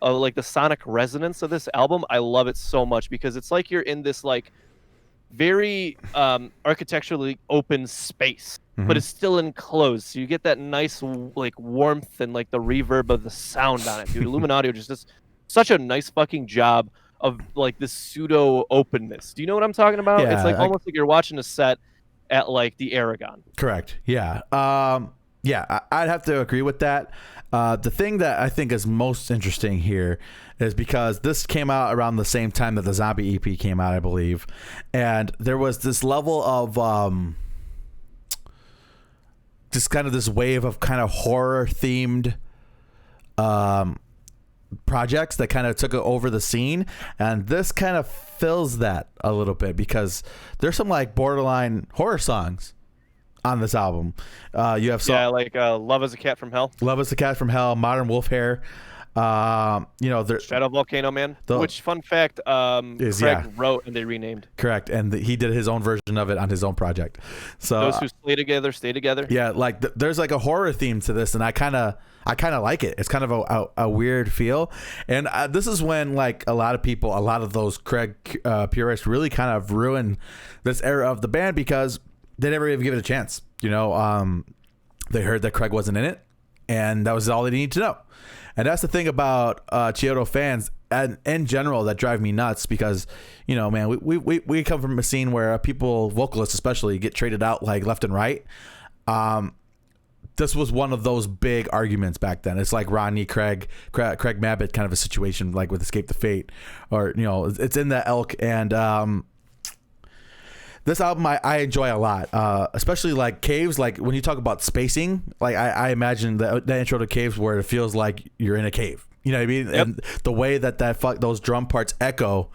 [SPEAKER 2] of like the sonic resonance of this album, I love it so much because it's like you're in this like very architecturally open space, but it's still enclosed. So you get that nice like warmth and like the reverb of the sound on it, dude. Illuminaudio just does such a nice fucking job of like this pseudo openness. Do you know what I'm talking about?
[SPEAKER 1] Yeah,
[SPEAKER 2] it's like almost like you're watching a set at like the Aragon.
[SPEAKER 1] Correct. Yeah. I'd have to agree with that. The thing that I think is most interesting here is because this came out around the same time that the Zombie EP came out, I believe. And there was this level of just kind of this wave of kind of horror themed projects that kind of took over the scene, and this kind of fills that a little bit because there's some like borderline horror songs on this album. You have
[SPEAKER 2] like Love as a Cat from Hell,
[SPEAKER 1] Modern Wolf Hair,
[SPEAKER 2] Shadow Volcano Man, which fun fact Craig wrote and they renamed.
[SPEAKER 1] Correct, and he did his own version of it on his own project. So
[SPEAKER 2] those who stay together.
[SPEAKER 1] Yeah, like there's like a horror theme to this, and I kind of like it. It's kind of a weird feel, and this is when like a lot of those Craig purists really kind of ruined this era of the band because they never even give it a chance. They heard that Craig wasn't in it, and that was all they needed to know. And that's the thing about Chiodo fans and in general that drive me nuts because, man, we come from a scene where vocalists especially, get traded out like left and right. This was one of those big arguments back then. It's like Rodney, Craig Mabbitt kind of a situation like with Escape the Fate, or, it's in that elk. And this album I enjoy a lot, especially like Caves. Like when you talk about spacing, like I imagine the intro to Caves where it feels like you're in a cave. You know what I mean? Yep. And the way that those drum parts echo,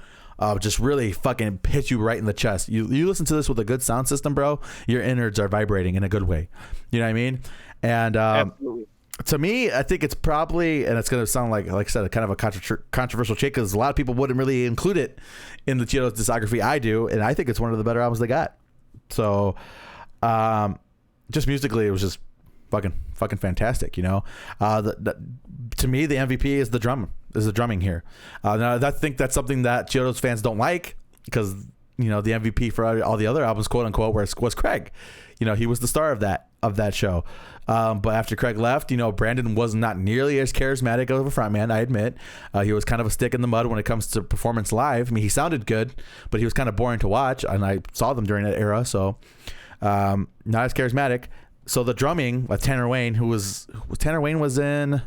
[SPEAKER 1] just really fucking hit you right in the chest. You listen to this with a good sound system, bro. Your innards are vibrating in a good way. You know what I mean? And
[SPEAKER 2] absolutely.
[SPEAKER 1] To me, I think it's probably, and it's going to sound like I said, kind of a controversial take because a lot of people wouldn't really include it in the Chiodos discography. I do, and I think it's one of the better albums they got. So, just musically, it was just fucking fantastic. To me, the MVP is the drumming here. Now, I think that's something that Chiodos fans don't like because the MVP for all the other albums, quote unquote, was Craig. He was the star of that show. But after Craig left, Brandon was not nearly as charismatic of a frontman, I admit. He was kind of a stick in the mud when it comes to performance live. I mean, he sounded good, but he was kind of boring to watch, and I saw them during that era, so not as charismatic. So the drumming with Tanner Wayne, Tanner Wayne was in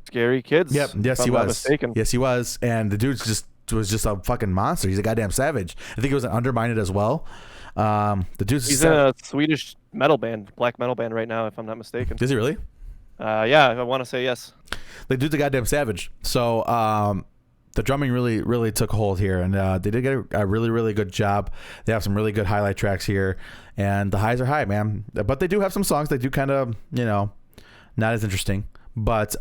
[SPEAKER 2] Scary Kids.
[SPEAKER 1] Yep. Yes, he was.
[SPEAKER 2] Not mistaken.
[SPEAKER 1] Yes, he was. And the dude was just a fucking monster. He's a goddamn savage. I think he was an Undermined as well.
[SPEAKER 2] He's in a Swedish metal band, black metal band right now, if I'm not mistaken.
[SPEAKER 1] Is he really?
[SPEAKER 2] Yeah, I want to say yes.
[SPEAKER 1] The dude's a goddamn savage. So the drumming really, really took hold here, and they did get a really, really good job. They have some really good highlight tracks here, and the highs are high, man. But they do have some songs that do kind of, not as interesting. But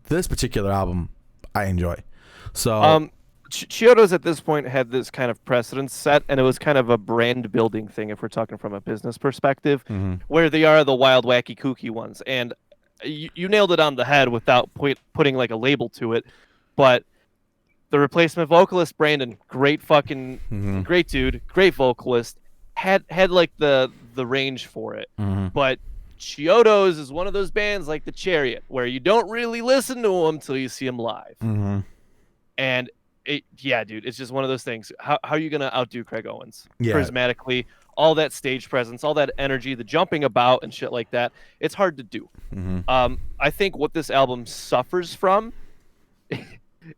[SPEAKER 1] this particular album, I enjoy. So
[SPEAKER 2] Chiodos at this point had this kind of precedence set, and it was kind of a brand building thing if we're talking from a business perspective, where they are the wild, wacky, kooky ones. And you nailed it on the head without putting like a label to it. But the replacement vocalist, Brandon, great dude, great vocalist, had like the range for it. But Chiodos is one of those bands like the Chariot, where you don't really listen to them until you see them live. And dude, it's just one of those things. How are you gonna outdo Craig Owens? Charismatically, all that stage presence, all that energy, the jumping about and shit like that. It's hard to do. I think what this album suffers from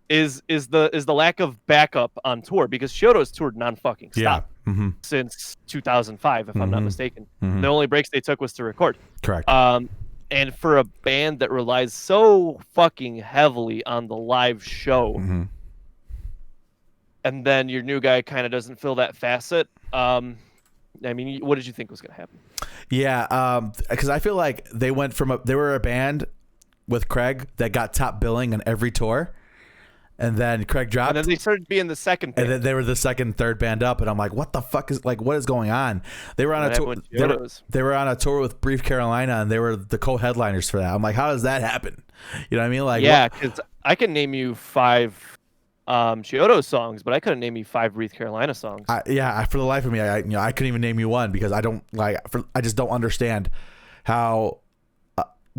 [SPEAKER 2] is the lack of backup on tour, because Chiodos toured non-fucking stop since 2005, if I'm not mistaken. The only breaks they took was to record.
[SPEAKER 1] Correct.
[SPEAKER 2] And for a band that relies so fucking heavily on the live show, and then your new guy kind of doesn't fill that facet. I mean, what did you think was going to happen?
[SPEAKER 1] Yeah, because I feel like they were a band with Craig that got top billing on every tour, and then Craig dropped,
[SPEAKER 2] and then they started being the second band.
[SPEAKER 1] And then they were the second, third band up, and I'm like, what the fuck what is going on? They were on a tour. They were on a tour with Brief Carolina, and they were the co-headliners for that. I'm like, how does that happen? You know what I mean? Like,
[SPEAKER 2] yeah, because I can name you 5 Chiodos songs, but I couldn't name you 5 Brief Carolina songs.
[SPEAKER 1] For the life of me, I couldn't even name you one, because I just don't understand how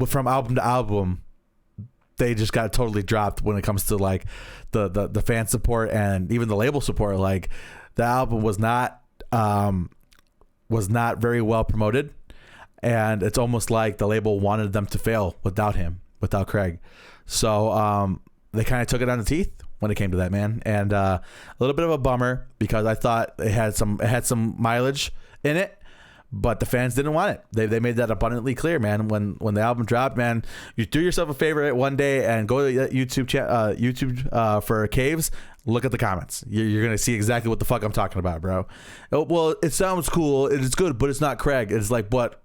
[SPEAKER 1] from album to album they just got totally dropped when it comes to like the fan support and even the label support. Like, the album was not very well promoted, and it's almost like the label wanted them to fail without Craig. So they kind of took it on the teeth when it came to that, man. And a little bit of a bummer, because I thought it had some mileage in it, but the fans didn't want it. They made that abundantly clear, man. When the album dropped, man, you do yourself a favor one day and go to YouTube for Caves. Look at the comments. You're gonna see exactly what the fuck I'm talking about, bro. Oh, well, it sounds cool. It's good, but it's not Craig. It's like, what?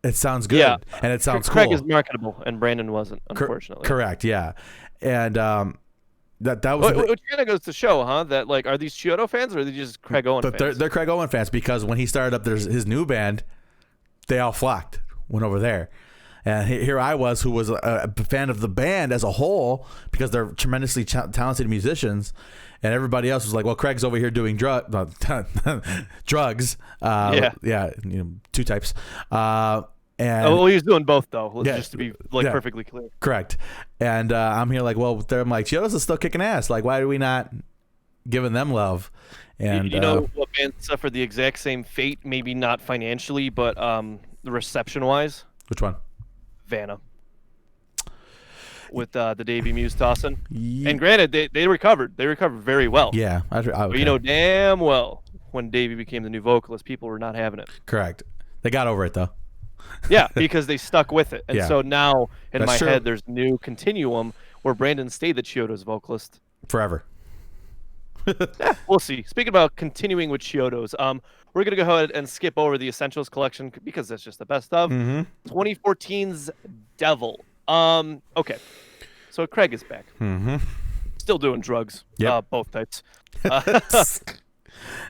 [SPEAKER 1] It sounds good, and it sounds
[SPEAKER 2] Craig
[SPEAKER 1] cool.
[SPEAKER 2] is marketable, and Brandon wasn't, unfortunately.
[SPEAKER 1] Correct. Yeah, and that was
[SPEAKER 2] which kind of goes to show, huh? That like, are these Chiodo fans, or are they just Craig Owen fans?
[SPEAKER 1] They're Craig Owen fans, because when he started up his new band, they all flocked, went over there. And here I was, who was a fan of the band as a whole, because they're tremendously talented musicians, and everybody else was like, well, Craig's over here doing drugs. Two types. And
[SPEAKER 2] he was doing both, though, just to be perfectly clear.
[SPEAKER 1] Correct. And I'm here like, well, I'm like, Chiodos is still kicking ass. Like, why are we not giving them love? And
[SPEAKER 2] you know what bands suffered the exact same fate? Maybe not financially, but the reception-wise.
[SPEAKER 1] Which one?
[SPEAKER 2] Vanna. With the Davey Muse tossing. Yeah. And granted, they recovered. They recovered very well.
[SPEAKER 1] Yeah.
[SPEAKER 2] Okay. But you know damn well, when Davey became the new vocalist, people were not having it.
[SPEAKER 1] Correct. They got over it, though.
[SPEAKER 2] Yeah, because they stuck with it. And so now, in my head, there's a new continuum where Brandon stayed the Chiodos vocalist.
[SPEAKER 1] Forever.
[SPEAKER 2] We'll see. Speaking about continuing with Chiodos, we're going to go ahead and skip over the Essentials collection, because that's just the best of. 2014's Devil. Okay. So Craig is back. Still doing drugs. Both types.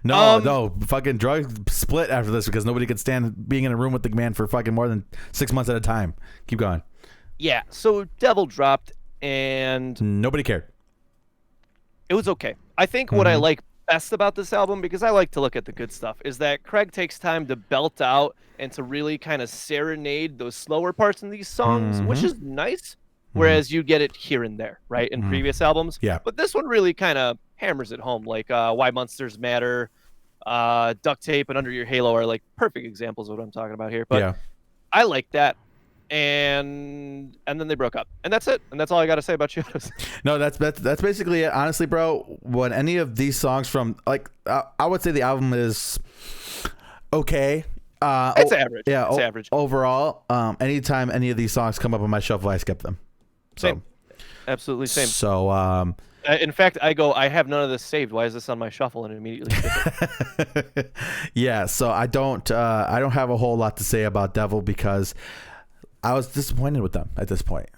[SPEAKER 1] No, fucking drug split after this, because nobody could stand being in a room with the man for fucking more than 6 months at a time. Keep going.
[SPEAKER 2] Yeah, so Devil dropped, and
[SPEAKER 1] nobody cared.
[SPEAKER 2] It was okay. I think what I like best about this album, because I like to look at the good stuff, is that Craig takes time to belt out and to really kind of serenade those slower parts in these songs, which is nice. Whereas you get it here and there, right, in previous albums.
[SPEAKER 1] Yeah.
[SPEAKER 2] But this one really kind of hammers it home, like Why Monsters Matter, Duct Tape, and Under Your Halo are like perfect examples of what I'm talking about here. But
[SPEAKER 1] Yeah.
[SPEAKER 2] I like that. And then they broke up, and that's it, and that's all I got to say about Chiodos.
[SPEAKER 1] No, that's basically it. Honestly, bro, when any of these songs from like I would say the album is okay.
[SPEAKER 2] It's average.
[SPEAKER 1] Yeah,
[SPEAKER 2] it's average.
[SPEAKER 1] Overall. Anytime any of these songs come up on my shuffle, I skip them. So,
[SPEAKER 2] Same. Absolutely same.
[SPEAKER 1] So
[SPEAKER 2] in fact, I have none of this saved. Why is this on my shuffle? And immediately skip it.
[SPEAKER 1] yeah. So I don't have a whole lot to say about Devil because I was disappointed with them at this point.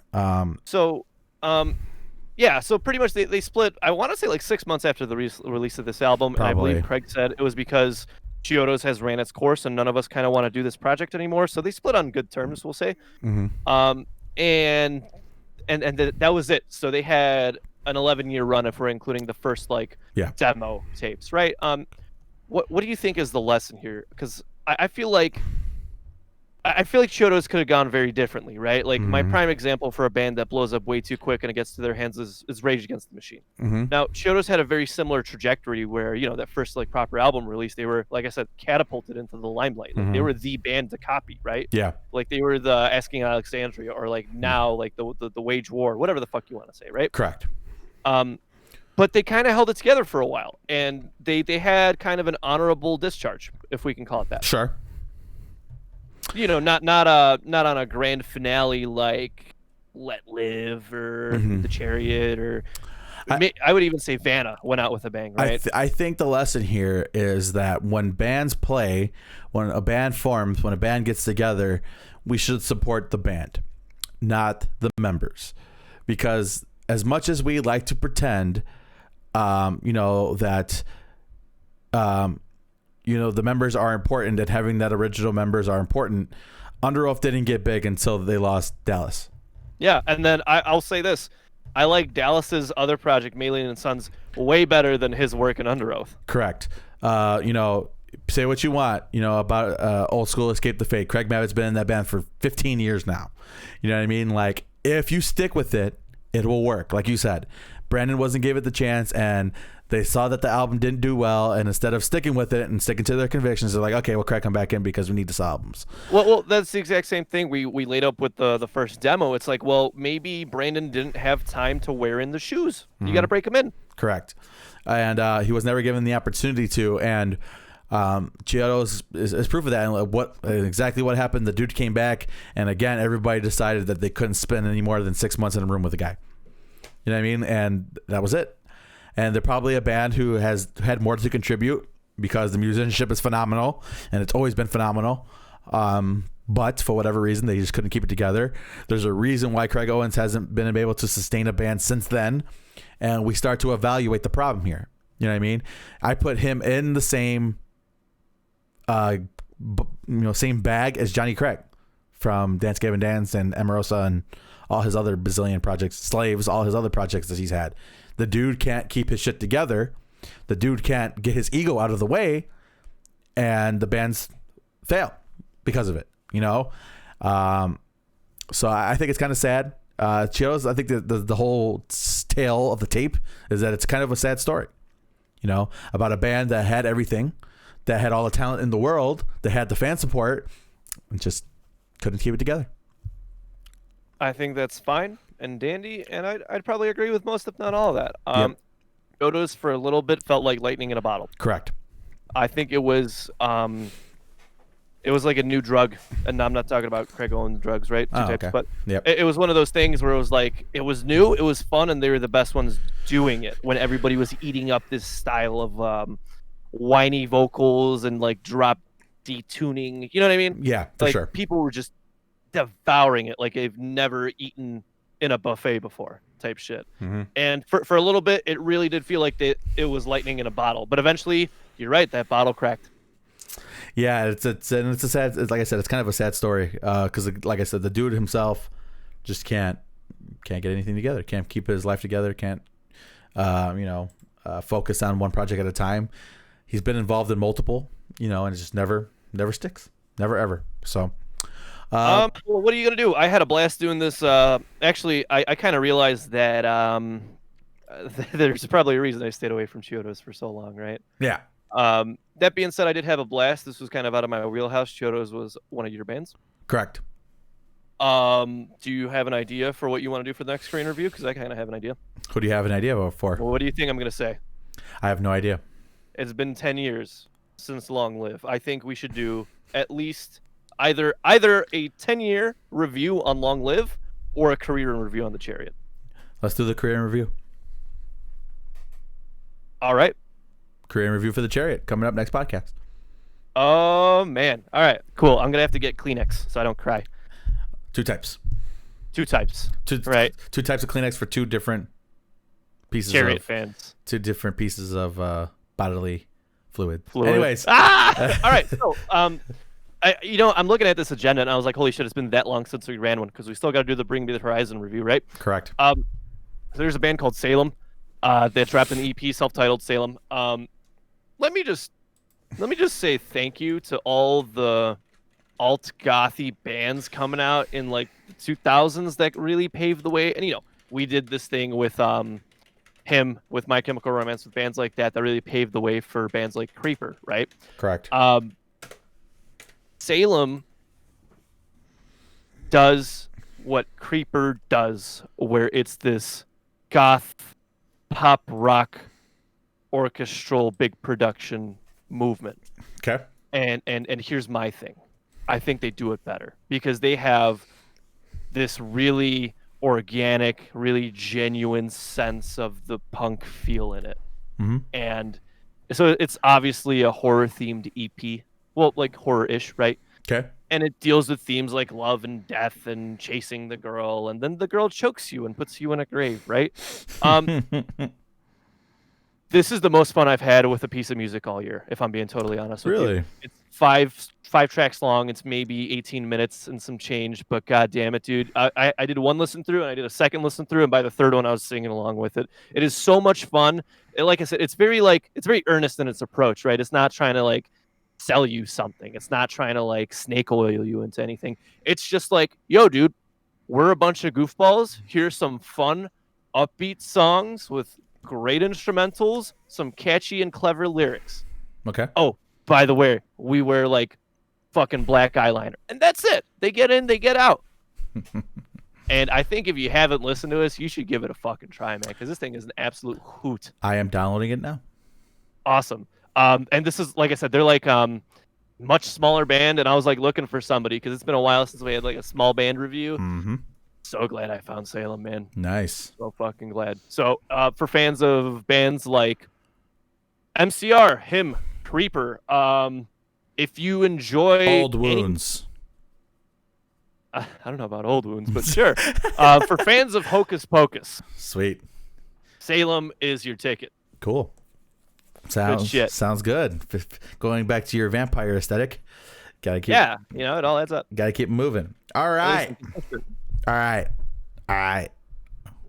[SPEAKER 2] So pretty much they split. I want to say like 6 months after the release of this album, and I believe Craig said it was because Chiodos has ran its course, and none of us kind of want to do this project anymore. So they split on good terms, we'll say. And that was it. So they had an 11-year run if we're including the first demo tapes, right? What do you think is the lesson here? Because I feel like Chiodos could have gone very differently, right? Like my prime example for a band that blows up way too quick and it gets to their hands is Rage Against the Machine. Now, Chiodos had a very similar trajectory where, that first proper album release, they were, like I said, catapulted into the limelight. Like they were the band to copy, right?
[SPEAKER 1] Yeah.
[SPEAKER 2] Like they were the Asking Alexandria, or like now like the Wage War, whatever the fuck you want to say, right?
[SPEAKER 1] Correct.
[SPEAKER 2] But they kind of held it together for a while, and they had kind of an honorable discharge, if we can call it that.
[SPEAKER 1] Sure.
[SPEAKER 2] Not on a grand finale like Let Live or The Chariot, or I would even say Vanna went out with a bang, right?
[SPEAKER 1] I think the lesson here is that when bands play, when a band forms, when a band gets together, we should support the band, not the members. Because as much as we like to pretend, that the members are important and having that original members are important, Under Oath didn't get big until they lost Dallas.
[SPEAKER 2] Yeah, and then I'll say this. I like Dallas's other project, Maelian and Sons, way better than his work in Under Oath.
[SPEAKER 1] Correct. Say what you want, about Old School Escape the Fate. Craig Mabbitt's been in that band for 15 years now. You know what I mean? Like, if you stick with it, it will work. Like you said, Brandon wasn't gave it the chance, and they saw that the album didn't do well, and instead of sticking with it and sticking to their convictions, they're like, okay, we'll crack them back in because we need this albums.
[SPEAKER 2] Well, that's the exact same thing we laid up with the first demo. It's like, well, maybe Brandon didn't have time to wear in the shoes. You got to break them in.
[SPEAKER 1] Correct. And he was never given the opportunity to, and Chiodos is proof of that. And exactly what happened, the dude came back, and again, everybody decided that they couldn't spend any more than 6 months in a room with a guy. You know what I mean? And that was it. And they're probably a band who has had more to contribute because the musicianship is phenomenal, and it's always been phenomenal. But for whatever reason, they just couldn't keep it together. There's a reason why Craig Owens hasn't been able to sustain a band since then, and we start to evaluate the problem here. You know what I mean? I put him in the same, same bag as Johnny Craig from Dance Gavin Dance and Emerosa and all his other bazillion projects, Slaves, all his other projects that he's had. The dude can't keep his shit together. The dude can't get his ego out of the way, and the bands fail because of it, So I think it's kind of sad. Chiodos, I think the whole tale of the tape is that it's kind of a sad story, about a band that had everything, that had all the talent in the world, that had the fan support, and just couldn't keep it together.
[SPEAKER 2] I think that's fine and dandy, and I'd probably agree with most, if not all, of that. Chiodos for a little bit felt like lightning in a bottle.
[SPEAKER 1] Correct.
[SPEAKER 2] I think it was like a new drug, and I'm not talking about Craig Owens drugs, right?
[SPEAKER 1] Okay.
[SPEAKER 2] But it was one of those things where it was like, it was new, it was fun, and they were the best ones doing it when everybody was eating up this style of whiny vocals and like drop detuning. You know what I mean?
[SPEAKER 1] Yeah, for sure.
[SPEAKER 2] People were just devouring it like they've never eaten in a buffet before, type shit. And for a little bit, it really did feel like it was lightning in a bottle. But eventually, you're right, that bottle cracked.
[SPEAKER 1] Yeah, it's a sad. Like I said, it's kind of a sad story because, like I said, the dude himself just can't get anything together. Can't keep his life together. Can't, focus on one project at a time. He's been involved in multiple, and it just never sticks, never ever. So,
[SPEAKER 2] well, what are you gonna do? I had a blast doing this. Actually, I kind of realized that there's probably a reason I stayed away from Chiodos for so long, right?
[SPEAKER 1] yeah,
[SPEAKER 2] That being said, I did have a blast. This was kind of out of my wheelhouse. Chiodos was one of your bands.
[SPEAKER 1] correct.
[SPEAKER 2] Do you have an idea for what you want to do for the next screen review? Because I kind of have an idea.
[SPEAKER 1] Who do you have an idea about for?
[SPEAKER 2] Well, what do you think I'm gonna say?
[SPEAKER 1] I have no idea.
[SPEAKER 2] It's been 10 years since Long Live. I think we should do at least either a 10-year review on Long Live or a career in review on the Chariot.
[SPEAKER 1] Let's do the career in review.
[SPEAKER 2] All right.
[SPEAKER 1] Career in review for the Chariot coming up next podcast.
[SPEAKER 2] Oh, man. All right. Cool. I'm going to have to get Kleenex so I don't cry.
[SPEAKER 1] Two types.
[SPEAKER 2] Two types.
[SPEAKER 1] Right. Two types of Kleenex for two different pieces
[SPEAKER 2] Chariot
[SPEAKER 1] of
[SPEAKER 2] fans.
[SPEAKER 1] Two different pieces of bodily fluid. Anyways.
[SPEAKER 2] All right. So, I'm looking at this agenda and I was like, holy shit, it's been that long since we ran one because we still got to do the Bring Me the Horizon review, right?
[SPEAKER 1] Correct.
[SPEAKER 2] So there's a band called Salem that dropped an EP self-titled Salem. Let me just say thank you to all the alt-gothy bands coming out in like the 2000s that really paved the way. And we did this thing with him with My Chemical Romance, with bands like that really paved the way for bands like Creeper, right?
[SPEAKER 1] Correct.
[SPEAKER 2] Salem does what Creeper does, where it's this goth pop rock orchestral big production movement.
[SPEAKER 1] Okay.
[SPEAKER 2] And here's my thing. I think they do it better because they have this really organic, really genuine sense of the punk feel in it.
[SPEAKER 1] Mm-hmm.
[SPEAKER 2] And so it's obviously a horror themed EP. Well, like horror-ish, right?
[SPEAKER 1] Okay.
[SPEAKER 2] And it deals with themes like love and death and chasing the girl, and then the girl chokes you and puts you in a grave, right? This is the most fun I've had with a piece of music all year, if I'm being totally honest with you.
[SPEAKER 1] Really?
[SPEAKER 2] It's five tracks long. It's maybe 18 minutes and some change, but god damn it, dude. I did one listen through and I did a second listen through, and by the third one I was singing along with it. It is so much fun. Like I said, it's very earnest in its approach, right? It's not trying to like sell you something. It's not trying to like snake oil you into anything. It's just like, yo, dude, we're a bunch of goofballs. Here's some fun, upbeat songs with great instrumentals, some catchy and clever lyrics.
[SPEAKER 1] Okay.
[SPEAKER 2] Oh, by the way, we wear like fucking black eyeliner, and that's it. They get in, they get out. And I think if you haven't listened to us, you should give it a fucking try, man, because this thing is an absolute hoot.
[SPEAKER 1] I am downloading it now.
[SPEAKER 2] Awesome. And this is, like I said, they're like much smaller band, and I was like looking for somebody because it's been a while since we had like a small band review.
[SPEAKER 1] Mm-hmm.
[SPEAKER 2] So glad I found Salem, man.
[SPEAKER 1] Nice.
[SPEAKER 2] So fucking glad. So for fans of bands like MCR, him, Creeper, if you enjoy
[SPEAKER 1] Old Wounds.
[SPEAKER 2] I don't know about Old Wounds, but sure. For fans of Hocus Pocus,
[SPEAKER 1] Sweet.
[SPEAKER 2] Salem is your ticket.
[SPEAKER 1] Cool. Sounds good. Going back to your vampire aesthetic, gotta keep.
[SPEAKER 2] Yeah, it all adds up.
[SPEAKER 1] Gotta keep moving. All right. All right.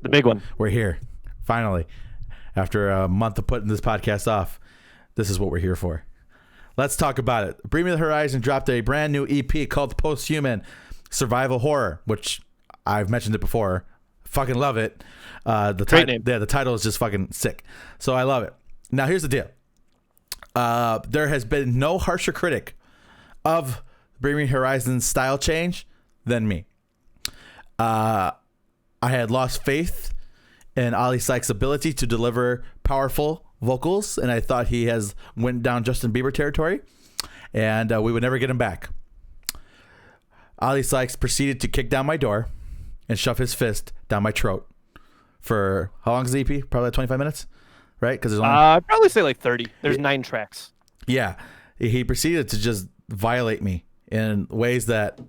[SPEAKER 2] The big one.
[SPEAKER 1] We're here. Finally. After a month of putting this podcast off, this is what we're here for. Let's talk about it. Bring Me the Horizon dropped a brand new EP called Posthuman Survival Horror, which I've mentioned it before. Fucking love it.
[SPEAKER 2] Great name.
[SPEAKER 1] Yeah, the title is just fucking sick. So I love it. Now, here's the deal. There has been no harsher critic of Bring Me Horizon's style change than me. I had lost faith in Ali Sykes' ability to deliver powerful vocals, and I thought he has went down Justin Bieber territory, and we would never get him back. Ali Sykes proceeded to kick down my door and shove his fist down my throat for, how long is the EP? Probably like 25 minutes, right? Because there's only...
[SPEAKER 2] I'd probably say like 30. There's 9 tracks.
[SPEAKER 1] Yeah. He proceeded to just violate me in ways that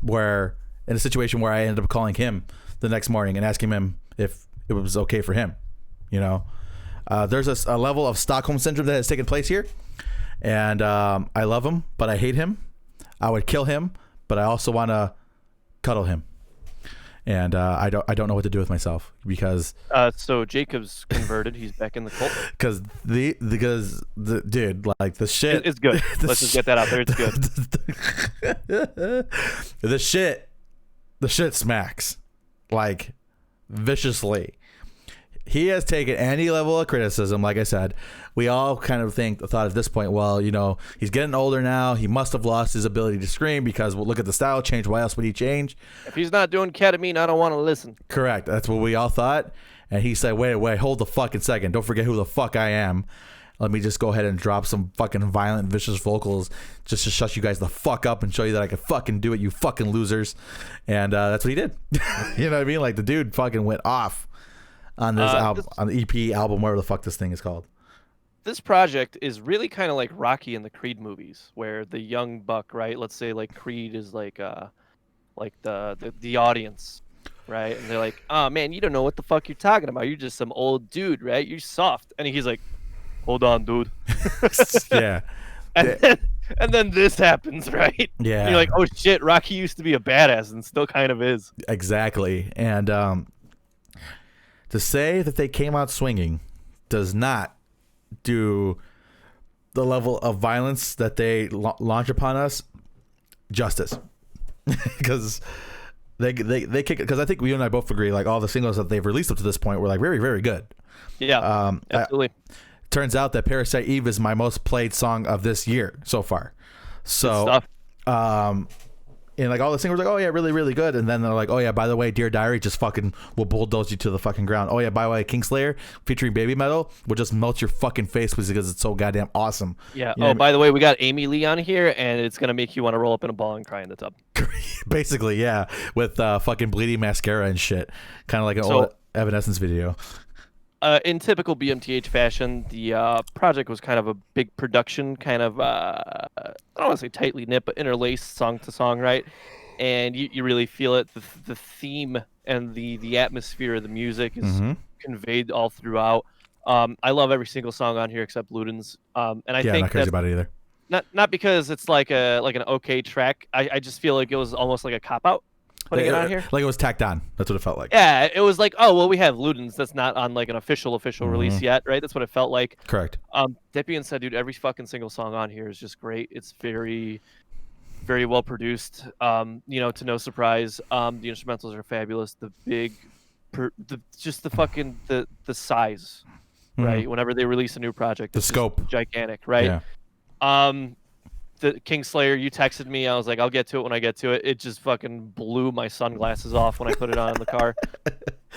[SPEAKER 1] were... in a situation where I ended up calling him the next morning and asking him if it was okay for him. There's a level of Stockholm syndrome that has taken place here, and I love him, but I hate him. I would kill him, but I also want to cuddle him. and I don't know what to do with myself because
[SPEAKER 2] So Jacob's converted. He's back in the cult.
[SPEAKER 1] because the dude, like, the shit.
[SPEAKER 2] It's good. Let's just get that out there. It's good.
[SPEAKER 1] The shit smacks, like, viciously. He has taken any level of criticism. Like I said, we all kind of thought at this point, well, he's getting older now. He must have lost his ability to scream because, well, look at the style change. Why else would he change?
[SPEAKER 2] If he's not doing ketamine, I don't want to listen.
[SPEAKER 1] Correct. That's what we all thought. And he said, wait, hold the fucking second. Don't forget who the fuck I am. Let me just go ahead and drop some fucking violent, vicious vocals just to shut you guys the fuck up and show you that I can fucking do it, you fucking losers. And that's what he did. You know what I mean? Like, the dude fucking went off on this album, on the EP album, whatever the fuck this thing is called.
[SPEAKER 2] This project is really kind of like Rocky in the Creed movies, where the young buck, right? Let's say like Creed is like the audience, right? And they're like, "Oh man, you don't know what the fuck you're talking about. You're just some old dude, right? You're soft." And he's like, "Hold on, dude."
[SPEAKER 1] Yeah.
[SPEAKER 2] And then this happens, right?
[SPEAKER 1] Yeah.
[SPEAKER 2] And you're like, "Oh shit, Rocky used to be a badass and still kind of is."
[SPEAKER 1] Exactly. And to say that they came out swinging does not do the level of violence that they launch upon us justice. Because they kick it. Because I think you and I both agree, like, all the singles that they've released up to this point were, like, very, very good.
[SPEAKER 2] Yeah, absolutely.
[SPEAKER 1] Turns out that Parasite Eve is my most played song of this year so far. So, and like all the singers were like, oh yeah, really, really good. And then they're like, oh yeah, by the way, Dear Diary just fucking will bulldoze you to the fucking ground. Oh yeah, by the way, Kingslayer featuring Baby Metal will just melt your fucking face because it's so goddamn awesome.
[SPEAKER 2] Yeah.
[SPEAKER 1] You know
[SPEAKER 2] by the way, we got Amy Lee on here, and it's gonna make you want to roll up in a ball and cry in the tub.
[SPEAKER 1] Basically, yeah, with fucking bleeding mascara and shit, kind of like an old Evanescence video.
[SPEAKER 2] In typical BMTH fashion, the project was kind of a big production, kind of, I don't want to say tightly knit, but interlaced song to song, right? And you really feel it. The theme and the atmosphere of the music is conveyed all throughout. I love every single song on here except Luden's. And I think
[SPEAKER 1] not crazy about it either.
[SPEAKER 2] Not because it's like an okay track. I just feel like it was almost like a cop-out. Putting it on here,
[SPEAKER 1] like it was tacked on. That's what it felt like.
[SPEAKER 2] Yeah, it was like, oh well, we have Luden's. That's not on like an official release yet, right? That's what it felt like.
[SPEAKER 1] Correct.
[SPEAKER 2] That being said, dude, every fucking single song on here is just great. It's very, very well produced. To no surprise, the instrumentals are fabulous. The size, right? Whenever they release a new project,
[SPEAKER 1] the scope,
[SPEAKER 2] gigantic, right? Yeah. The Kingslayer, you texted me. I was like, I'll get to it when I get to it. It just fucking blew my sunglasses off when I put it on in the car.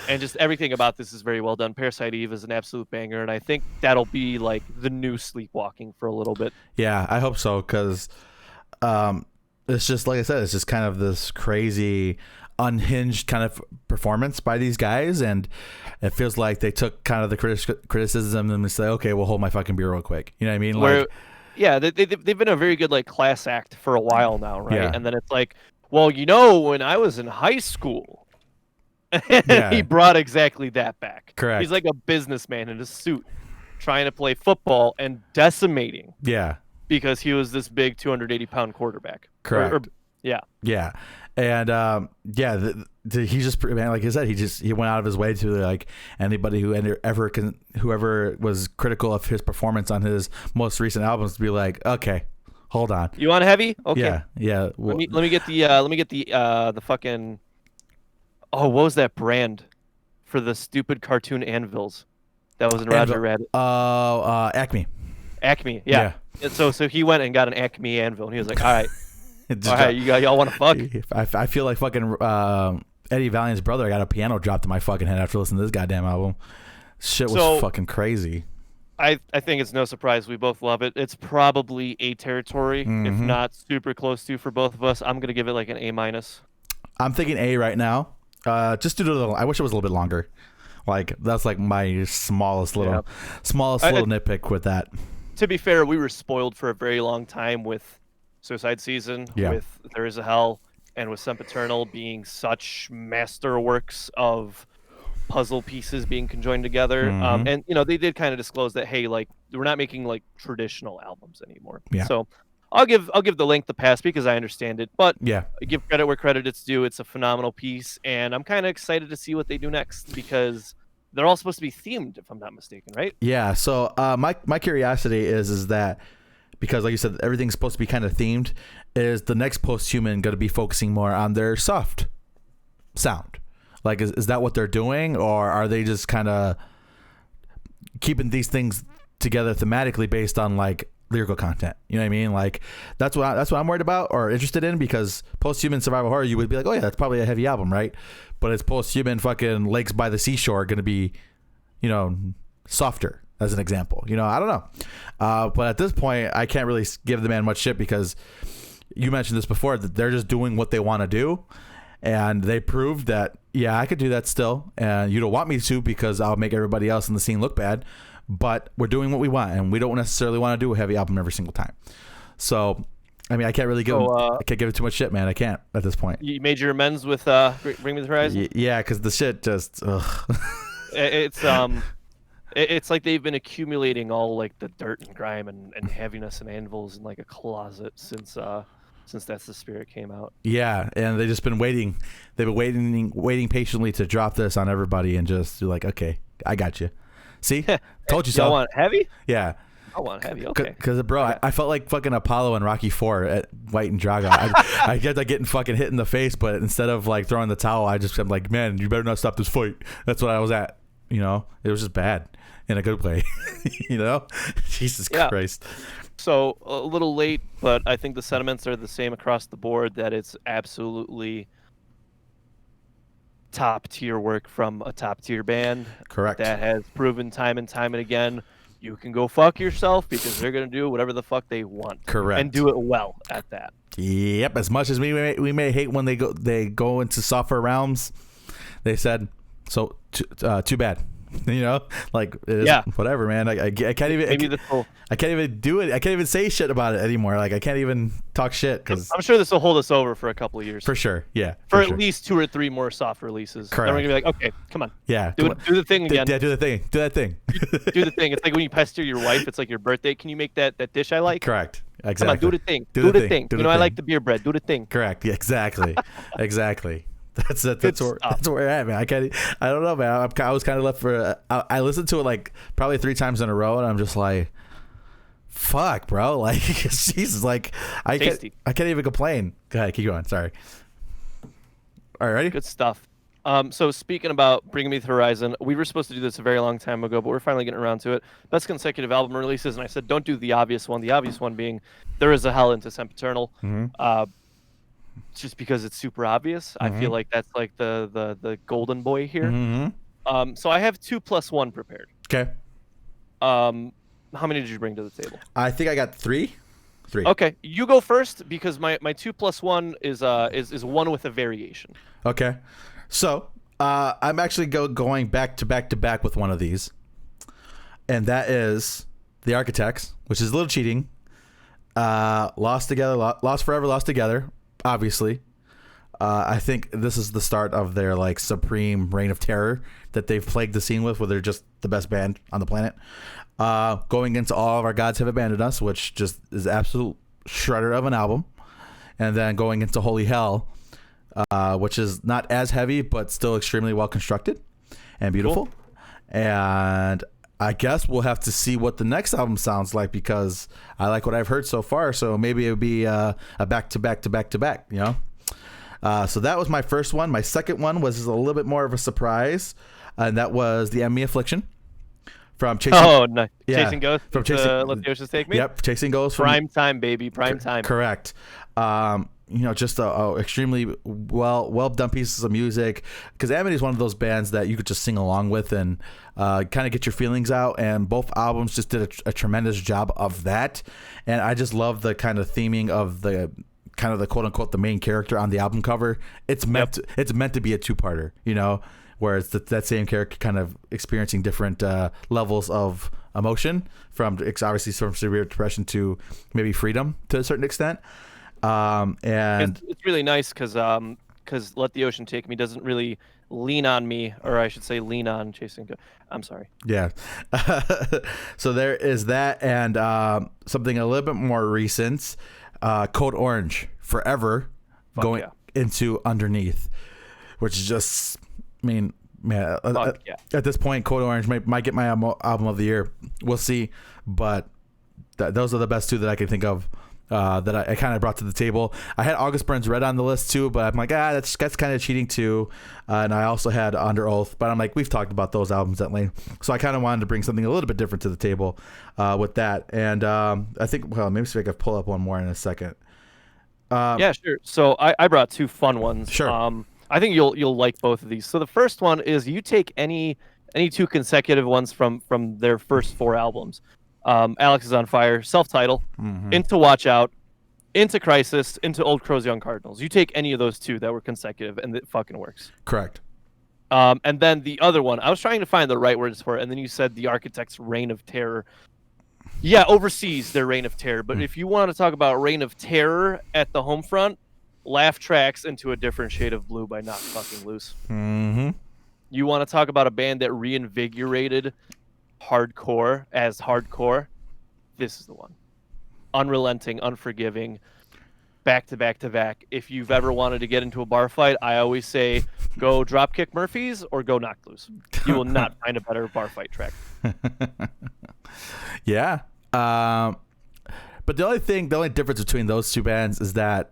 [SPEAKER 2] And just everything about this is very well done. Parasite Eve is an absolute banger, and I think that'll be like the new Sleepwalking for a little bit.
[SPEAKER 1] Yeah, I hope so, because it's just, like I said, it's just kind of this crazy, unhinged kind of performance by these guys, and it feels like they took kind of the criticism and say, okay, we'll hold my fucking beer real quick. You know what I mean?
[SPEAKER 2] Yeah, they've been a very good like class act for a while now, right?
[SPEAKER 1] Yeah.
[SPEAKER 2] And then it's like, well, when I was in high school, he brought exactly that back.
[SPEAKER 1] Correct.
[SPEAKER 2] He's like a businessman in a suit trying to play football and decimating.
[SPEAKER 1] Yeah.
[SPEAKER 2] Because he was this big 280-pound quarterback.
[SPEAKER 1] Correct.
[SPEAKER 2] Yeah.
[SPEAKER 1] Yeah. And he just, man, like I said, he went out of his way to, like, anybody whoever was critical of his performance on his most recent albums to be like, okay, hold on.
[SPEAKER 2] You want heavy? Okay.
[SPEAKER 1] Yeah.
[SPEAKER 2] Let me get the fucking. Oh, what was that brand for the stupid cartoon anvils? That was in Roger Rabbit.
[SPEAKER 1] Acme.
[SPEAKER 2] Acme. Yeah. And so he went and got an Acme anvil, and he was like, all right. All right, y'all want to fuck?
[SPEAKER 1] I feel like fucking Eddie Valiant's brother. I got a piano dropped in my fucking head after listening to this goddamn album. Shit was fucking crazy.
[SPEAKER 2] I think it's no surprise we both love it. It's probably A territory, if not super close to for both of us. I'm gonna give it like an A-.
[SPEAKER 1] I'm thinking A right now. Just due to I wish it was a little bit longer. Like, that's like my smallest little nitpick with that.
[SPEAKER 2] To be fair, we were spoiled for a very long time with Suicide Season, with There Is a Hell, and with Sempiternal being such masterworks of puzzle pieces being conjoined together. And they did kind of disclose that, hey, like, we're not making like traditional albums anymore. So I'll give the length the pass because I understand it, but
[SPEAKER 1] Yeah.
[SPEAKER 2] I give credit where credit is due. It's a phenomenal piece, and I'm kind of excited to see what they do next because they're all supposed to be themed, if I'm not mistaken, right?
[SPEAKER 1] Yeah. So my curiosity is that because, like you said, everything's supposed to be kind of themed. Is the next Posthuman going to be focusing more on their soft sound? Like, is that what they're doing, or are they just kind of keeping these things together thematically based on like lyrical content? You know what I mean? Like that's what I'm worried about or interested in, because Posthuman survival horror, you would be like, oh yeah, that's probably a heavy album, right? But it's Posthuman fucking Lakes by the Seashore going to be, softer, as an example. I don't know. But at this point, I can't really give the man much shit because you mentioned this before, that they're just doing what they want to do. And they proved that, yeah, I could do that still. And you don't want me to because I'll make everybody else in the scene look bad. But we're doing what we want, and we don't necessarily want to do a heavy album every single time. So, I mean, I can't really I can't give it too much shit, man. I can't at this point.
[SPEAKER 2] You made your amends with Bring Me the Horizon?
[SPEAKER 1] Yeah, because the shit just... Ugh.
[SPEAKER 2] It's like they've been accumulating all like the dirt and grime and heaviness and anvils in like a closet since That's the Spirit came out.
[SPEAKER 1] Yeah, and they've just been waiting. They've been waiting patiently to drop this on everybody and just be like, okay, I got you. See? Told you so.
[SPEAKER 2] You want heavy?
[SPEAKER 1] Yeah.
[SPEAKER 2] I want heavy, okay.
[SPEAKER 1] Because, bro, I felt like fucking Apollo in Rocky 4 at White and Drago. I get like getting fucking hit in the face, but instead of like throwing the towel, I'm like, man, you better not stop this fight. That's what I was at. It was just bad in a good way. Jesus Christ.
[SPEAKER 2] So a little late, but I think the sentiments are the same across the board, that it's absolutely top tier work from a top tier band.
[SPEAKER 1] Correct.
[SPEAKER 2] That has proven time and time and again, you can go fuck yourself because they're going to do whatever the fuck they want.
[SPEAKER 1] Correct.
[SPEAKER 2] And do it well at that.
[SPEAKER 1] Yep. As much as we may hate when they go into software realms, they said, so too bad. Like it is, whatever, man. I can't even. I can't even do it. I can't even say shit about it anymore. Like I can't even talk shit because
[SPEAKER 2] I'm sure this will hold us over for a couple of years.
[SPEAKER 1] For sure, yeah.
[SPEAKER 2] For at least 2 or 3 more soft releases.
[SPEAKER 1] Correct.
[SPEAKER 2] Then we're gonna be like, okay, come on.
[SPEAKER 1] Yeah.
[SPEAKER 2] Do the thing again.
[SPEAKER 1] Yeah, do the thing. Do that thing.
[SPEAKER 2] Do the thing. It's like when you pester your wife. It's like your birthday. Can you make that dish I like?
[SPEAKER 1] Correct. Exactly.
[SPEAKER 2] Come on, do the thing. Do the thing. I like the beer bread. Do the thing.
[SPEAKER 1] Correct. Yeah, exactly. Exactly. That's where we're at, man. I don't know, man. I was kind of left for. I listened to it like probably 3 times in a row, and I'm just like, fuck, bro. Like, Jesus, like I can't even complain. Go ahead, keep going. Sorry. All right, ready?
[SPEAKER 2] Good stuff. So speaking about Bring Me the Horizon, we were supposed to do this a very long time ago, but we're finally getting around to it. Best consecutive album releases, and I said don't do the obvious one. The obvious one being There Is a Hell into Sempiternal.
[SPEAKER 1] Mm-hmm.
[SPEAKER 2] Just because it's super obvious.
[SPEAKER 1] Mm-hmm.
[SPEAKER 2] I feel like that's like the golden boy here.
[SPEAKER 1] Mm-hmm.
[SPEAKER 2] So I have 2 + 1 prepared.
[SPEAKER 1] Okay.
[SPEAKER 2] How many did you bring to the table?
[SPEAKER 1] I think I got 3. 3.
[SPEAKER 2] Okay, you go first because my 2 + 1 is one with a variation.
[SPEAKER 1] Okay. So I'm actually going back to back with one of these, and that is The Architects, which is a little cheating. Lost Forever, Lost Together. Obviously, I think this is the start of their like supreme reign of terror that they've plagued the scene with, where they're just the best band on the planet. Going into All of Our Gods Have Abandoned Us, which just is absolute shredder of an album, and then going into Holy Hell, which is not as heavy but still extremely well constructed and beautiful. Cool. And I guess we'll have to see what the next album sounds like, because I like what I've heard so far. So maybe it would be a back to back. So that was my first one. My second one was a little bit more of a surprise, and that was The Enemy Affliction from Chasing.
[SPEAKER 2] Oh, nice.
[SPEAKER 1] Yeah,
[SPEAKER 2] Chasing Ghosts.
[SPEAKER 1] From Chasing.
[SPEAKER 2] Let the Oceans Take Me.
[SPEAKER 1] Yep, Chasing Ghosts.
[SPEAKER 2] Prime time, baby. Prime time.
[SPEAKER 1] Correct. Just a extremely well done pieces of music, because Amity is one of those bands that you could just sing along with and kind of get your feelings out, and both albums just did a tremendous job of that. And I just love the kind of theming of the kind of the quote unquote the main character on the album cover. It's meant to be a 2-parter, where it's that same character kind of experiencing different levels of emotion, from obviously from severe depression to maybe freedom to a certain extent. And
[SPEAKER 2] it's really nice because Let the Ocean Take Me doesn't really lean on me, or I should say lean on Chasing Ghosts. I'm sorry.
[SPEAKER 1] Yeah. So there is that, and something a little bit more recent. Code Orange, Forever,
[SPEAKER 2] Fuck
[SPEAKER 1] going
[SPEAKER 2] yeah.
[SPEAKER 1] into Underneath, which is just, I mean, man, at this point, Code Orange might get my album of the year. We'll see, but those are the best two that I can think of that I kind of brought to the table. I had August Burns Red on the list too, but I'm like, that's kind of cheating too. And I also had Under Oath, but I'm like, we've talked about those albums at length, so I kind of wanted to bring something a little bit different to the table with that. And I think, well, maybe see if I can pull up one more in a second.
[SPEAKER 2] Yeah, sure. So I brought two fun ones.
[SPEAKER 1] Sure.
[SPEAKER 2] I think you'll like both of these. So the first one is you take any two consecutive ones from their first 4 albums. Alex is on Fire, self-title, Into Watch Out, Into Crisis, Into Old Crows, Young Cardinals. You take any of those two that were consecutive, and it fucking works.
[SPEAKER 1] Correct.
[SPEAKER 2] And then the other one, I was trying to find the right words for it, and then you said The Architects' Reign of Terror. Yeah, overseas, their Reign of Terror. But if you want to talk about Reign of Terror at the home front, Laugh Tracks Into a Different Shade of Blue by Not Fucking Loose.
[SPEAKER 1] Mm-hmm.
[SPEAKER 2] You want to talk about a band that reinvigorated hardcore as hardcore, this is the one. Unrelenting, unforgiving, back to back to back. If you've ever wanted to get into a bar fight, I always say go Dropkick Murphys or go Knocked Loose. You will not find a better bar fight track.
[SPEAKER 1] Yeah. But the only difference between those two bands is that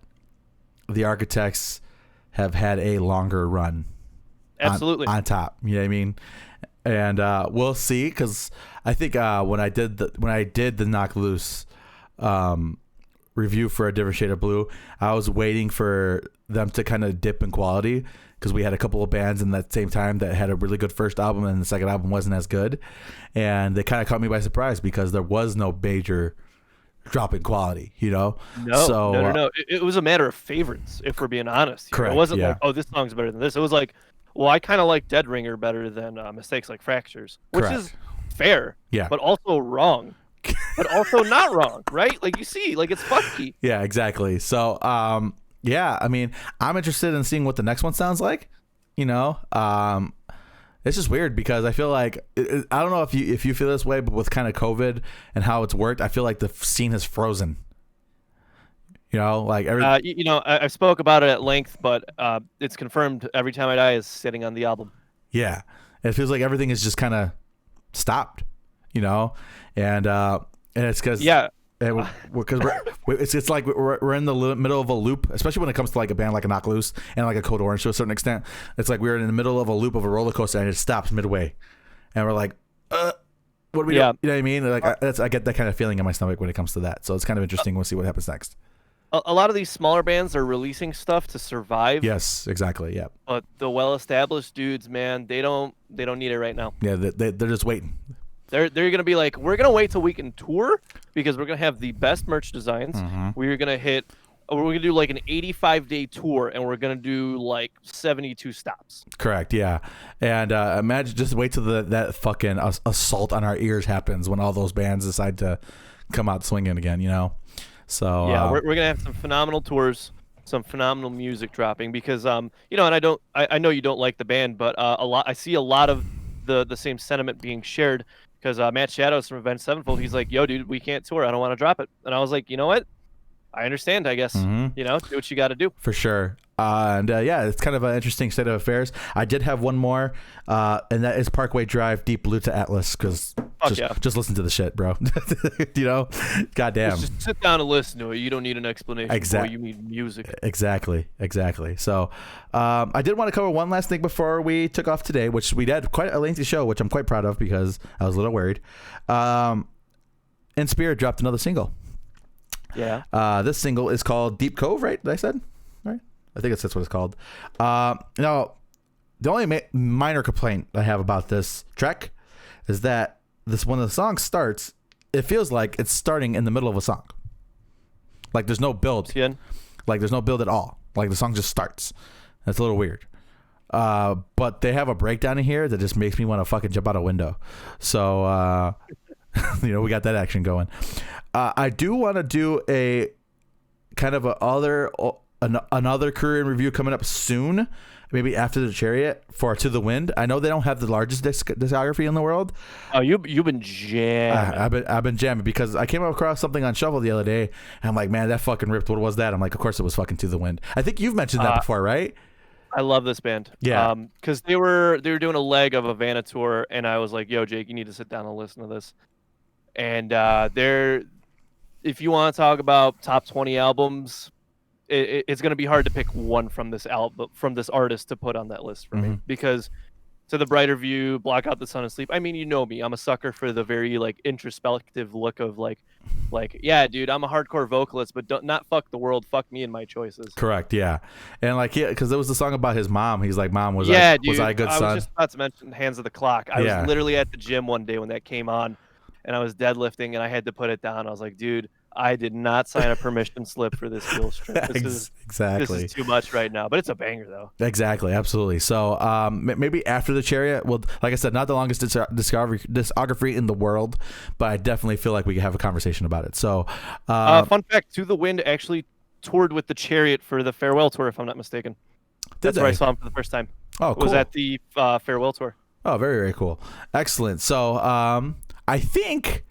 [SPEAKER 1] the Architects have had a longer run.
[SPEAKER 2] Absolutely.
[SPEAKER 1] On top. You know what I mean? And we'll see, because I think when I did the Knock Loose review for A Different Shade of Blue, I was waiting for them to kind of dip in quality, because we had a couple of bands in that same time that had a really good first album and the second album wasn't as good, and they kind of caught me by surprise because there was no major drop in quality, you know?
[SPEAKER 2] No. It was a matter of favorites, if we're being honest.
[SPEAKER 1] Correct.
[SPEAKER 2] It wasn't like, oh, this song's better than this. It was like, well, I kind of like Dead Ringer better than Mistakes Like Fractures, which
[SPEAKER 1] Correct.
[SPEAKER 2] is fair, but also wrong, but also not wrong, right? Like, you see, like, it's funky. Yeah,
[SPEAKER 1] exactly. So, yeah, I mean, I'm interested in seeing what the next one sounds like, you know? It's just weird because I feel like, I don't know if you feel this way, but with kind of COVID and how it's worked, I feel like the scene has frozen. You know, like
[SPEAKER 2] I spoke about it at length, but it's confirmed Every Time I Die is sitting on the album.
[SPEAKER 1] Yeah, it feels like everything is just kind of stopped, you know, and it's because it's like we're in the middle of a loop, especially when it comes to like a band like a Knock Loose and like a Code Orange to a certain extent. It's like we're in the middle of a loop of a roller coaster and it stops midway, and we're like, what do we do? You know what I mean? Like I get that kind of feeling in my stomach when it comes to that. So it's kind of interesting. We'll see what happens next.
[SPEAKER 2] A lot of these smaller bands are releasing stuff to survive.
[SPEAKER 1] Yes, exactly. Yeah.
[SPEAKER 2] But the well-established dudes, man, they don't need it right now.
[SPEAKER 1] Yeah, they're just waiting.
[SPEAKER 2] They're gonna be like, we're gonna wait till we can tour because we're gonna have the best merch designs. We're gonna do like an 85-day tour, and we're gonna do like 72 stops.
[SPEAKER 1] Correct. Yeah. And imagine, just wait till that fucking assault on our ears happens when all those bands decide to come out swinging again. You know. So
[SPEAKER 2] yeah, we're gonna have some phenomenal tours, some phenomenal music dropping because and I know you don't like the band, but I see a lot of the same sentiment being shared because Matt Chiodos from Avenged Sevenfold, he's like, yo dude, we can't tour, I don't want to drop it, and I was like, you know what, I understand, I guess. You know, do what you got to do.
[SPEAKER 1] For sure. Yeah, it's kind of an interesting state of affairs. I did have one more, and that is Parkway Drive, Deep Blue to Atlas, because just listen to the shit, bro. You know, goddamn.
[SPEAKER 2] Just sit down and listen to it. You don't need an explanation. Exactly. You need music.
[SPEAKER 1] Exactly. So, I did want to cover one last thing before we took off today, which we had quite a lengthy show, which I'm quite proud of because I was a little worried. In Spirit dropped another single.
[SPEAKER 2] Yeah.
[SPEAKER 1] This single is called Deep Cove, right? Did I said? Right? I think that's what it's called. Now, the only minor complaint I have about this track is that when the song starts, it feels like it's starting in the middle of a song. Like there's no build. Like there's no build at all. Like the song just starts. That's a little weird. But they have a breakdown in here that just makes me want to fucking jump out a window. So, you know, we got that action going. I do want to do a kind of another career in review coming up soon. maybe After the Chariot for To the Wind. I know they don't have the largest discography in the world.
[SPEAKER 2] Oh, you've been jamming.
[SPEAKER 1] I've been jamming because I came across something on Shuffle the other day, and I'm like, man, that fucking ripped. What was that? I'm like, of course it was fucking To the Wind. I think you've mentioned that before, right?
[SPEAKER 2] I love this band.
[SPEAKER 1] Yeah.
[SPEAKER 2] Because they were doing a leg of a Vanna tour, and I was like, yo, Jake, you need to sit down and listen to this. And if you want to talk about top 20 albums, it's going to be hard to pick one from this album, from this artist to put on that list for me, because To the Brighter View, Block Out the Sun and Sleep. I mean, you know me, I'm a sucker for the very like introspective look of like, yeah, dude, I'm a hardcore vocalist, but don't not fuck the world, fuck me and my choices.
[SPEAKER 1] Correct, yeah. And like, yeah, because there was the song about his mom. He's like, Mom, was
[SPEAKER 2] I
[SPEAKER 1] a good son?
[SPEAKER 2] I was just about to mention Hands of the Clock. I was literally at the gym one day when that came on, and I was deadlifting, and I had to put it down. I was like, dude, I did not sign a permission slip for this skill strip. This is too much right now, but it's a banger though.
[SPEAKER 1] Exactly, absolutely. So maybe After the Chariot. Well, like I said, not the longest discography in the world, but I definitely feel like we could have a conversation about it. So,
[SPEAKER 2] fun fact: To the Wind actually toured with the Chariot for the farewell tour, if I'm not mistaken. That's where I saw him for the first time.
[SPEAKER 1] Oh, cool.
[SPEAKER 2] It was at the farewell tour.
[SPEAKER 1] Oh, very, very cool. Excellent. So, I think,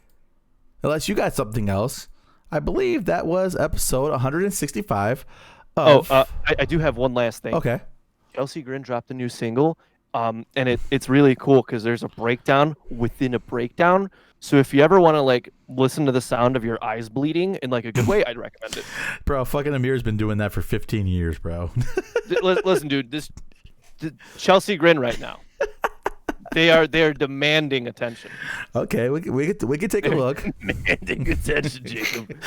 [SPEAKER 1] unless you got something else, I believe that was episode 165.
[SPEAKER 2] I do have one last thing.
[SPEAKER 1] Okay.
[SPEAKER 2] Chelsea Grin dropped a new single, and it's really cool because there's a breakdown within a breakdown. So if you ever want to like listen to the sound of your eyes bleeding in like a good way, I'd recommend it.
[SPEAKER 1] Bro, fucking Amir's been doing that for 15 years, bro.
[SPEAKER 2] Listen, dude, this Chelsea Grin right now. They are demanding attention.
[SPEAKER 1] Okay, we can take a look.
[SPEAKER 2] Demanding attention, Jacob.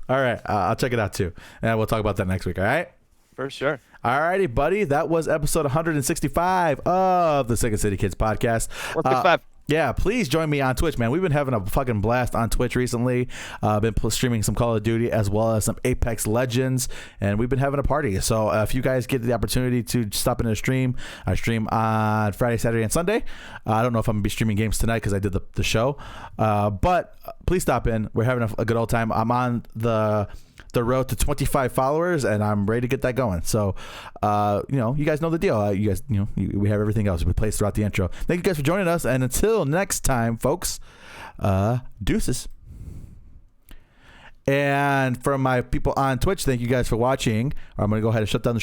[SPEAKER 1] All right, I'll check it out too, and we'll talk about that next week. All right.
[SPEAKER 2] For sure.
[SPEAKER 1] All righty, buddy. That was episode 165 of the Second City Kids podcast.
[SPEAKER 2] 165.
[SPEAKER 1] Yeah, please join me on Twitch, man. We've been having a fucking blast on Twitch recently. Been streaming some Call of Duty as well as some Apex Legends, and we've been having a party. So if you guys get the opportunity to stop in and stream, I stream on Friday, Saturday, and Sunday. I don't know if I'm going to be streaming games tonight because I did the show. But please stop in. We're having a good old time. I'm on the road to 25 followers, and I'm ready to get that going. So, you guys know the deal. You guys, we have everything else we play throughout the intro. Thank you guys for joining us, and until next time, folks, deuces. And from my people on Twitch, thank you guys for watching. I'm going to go ahead and shut down the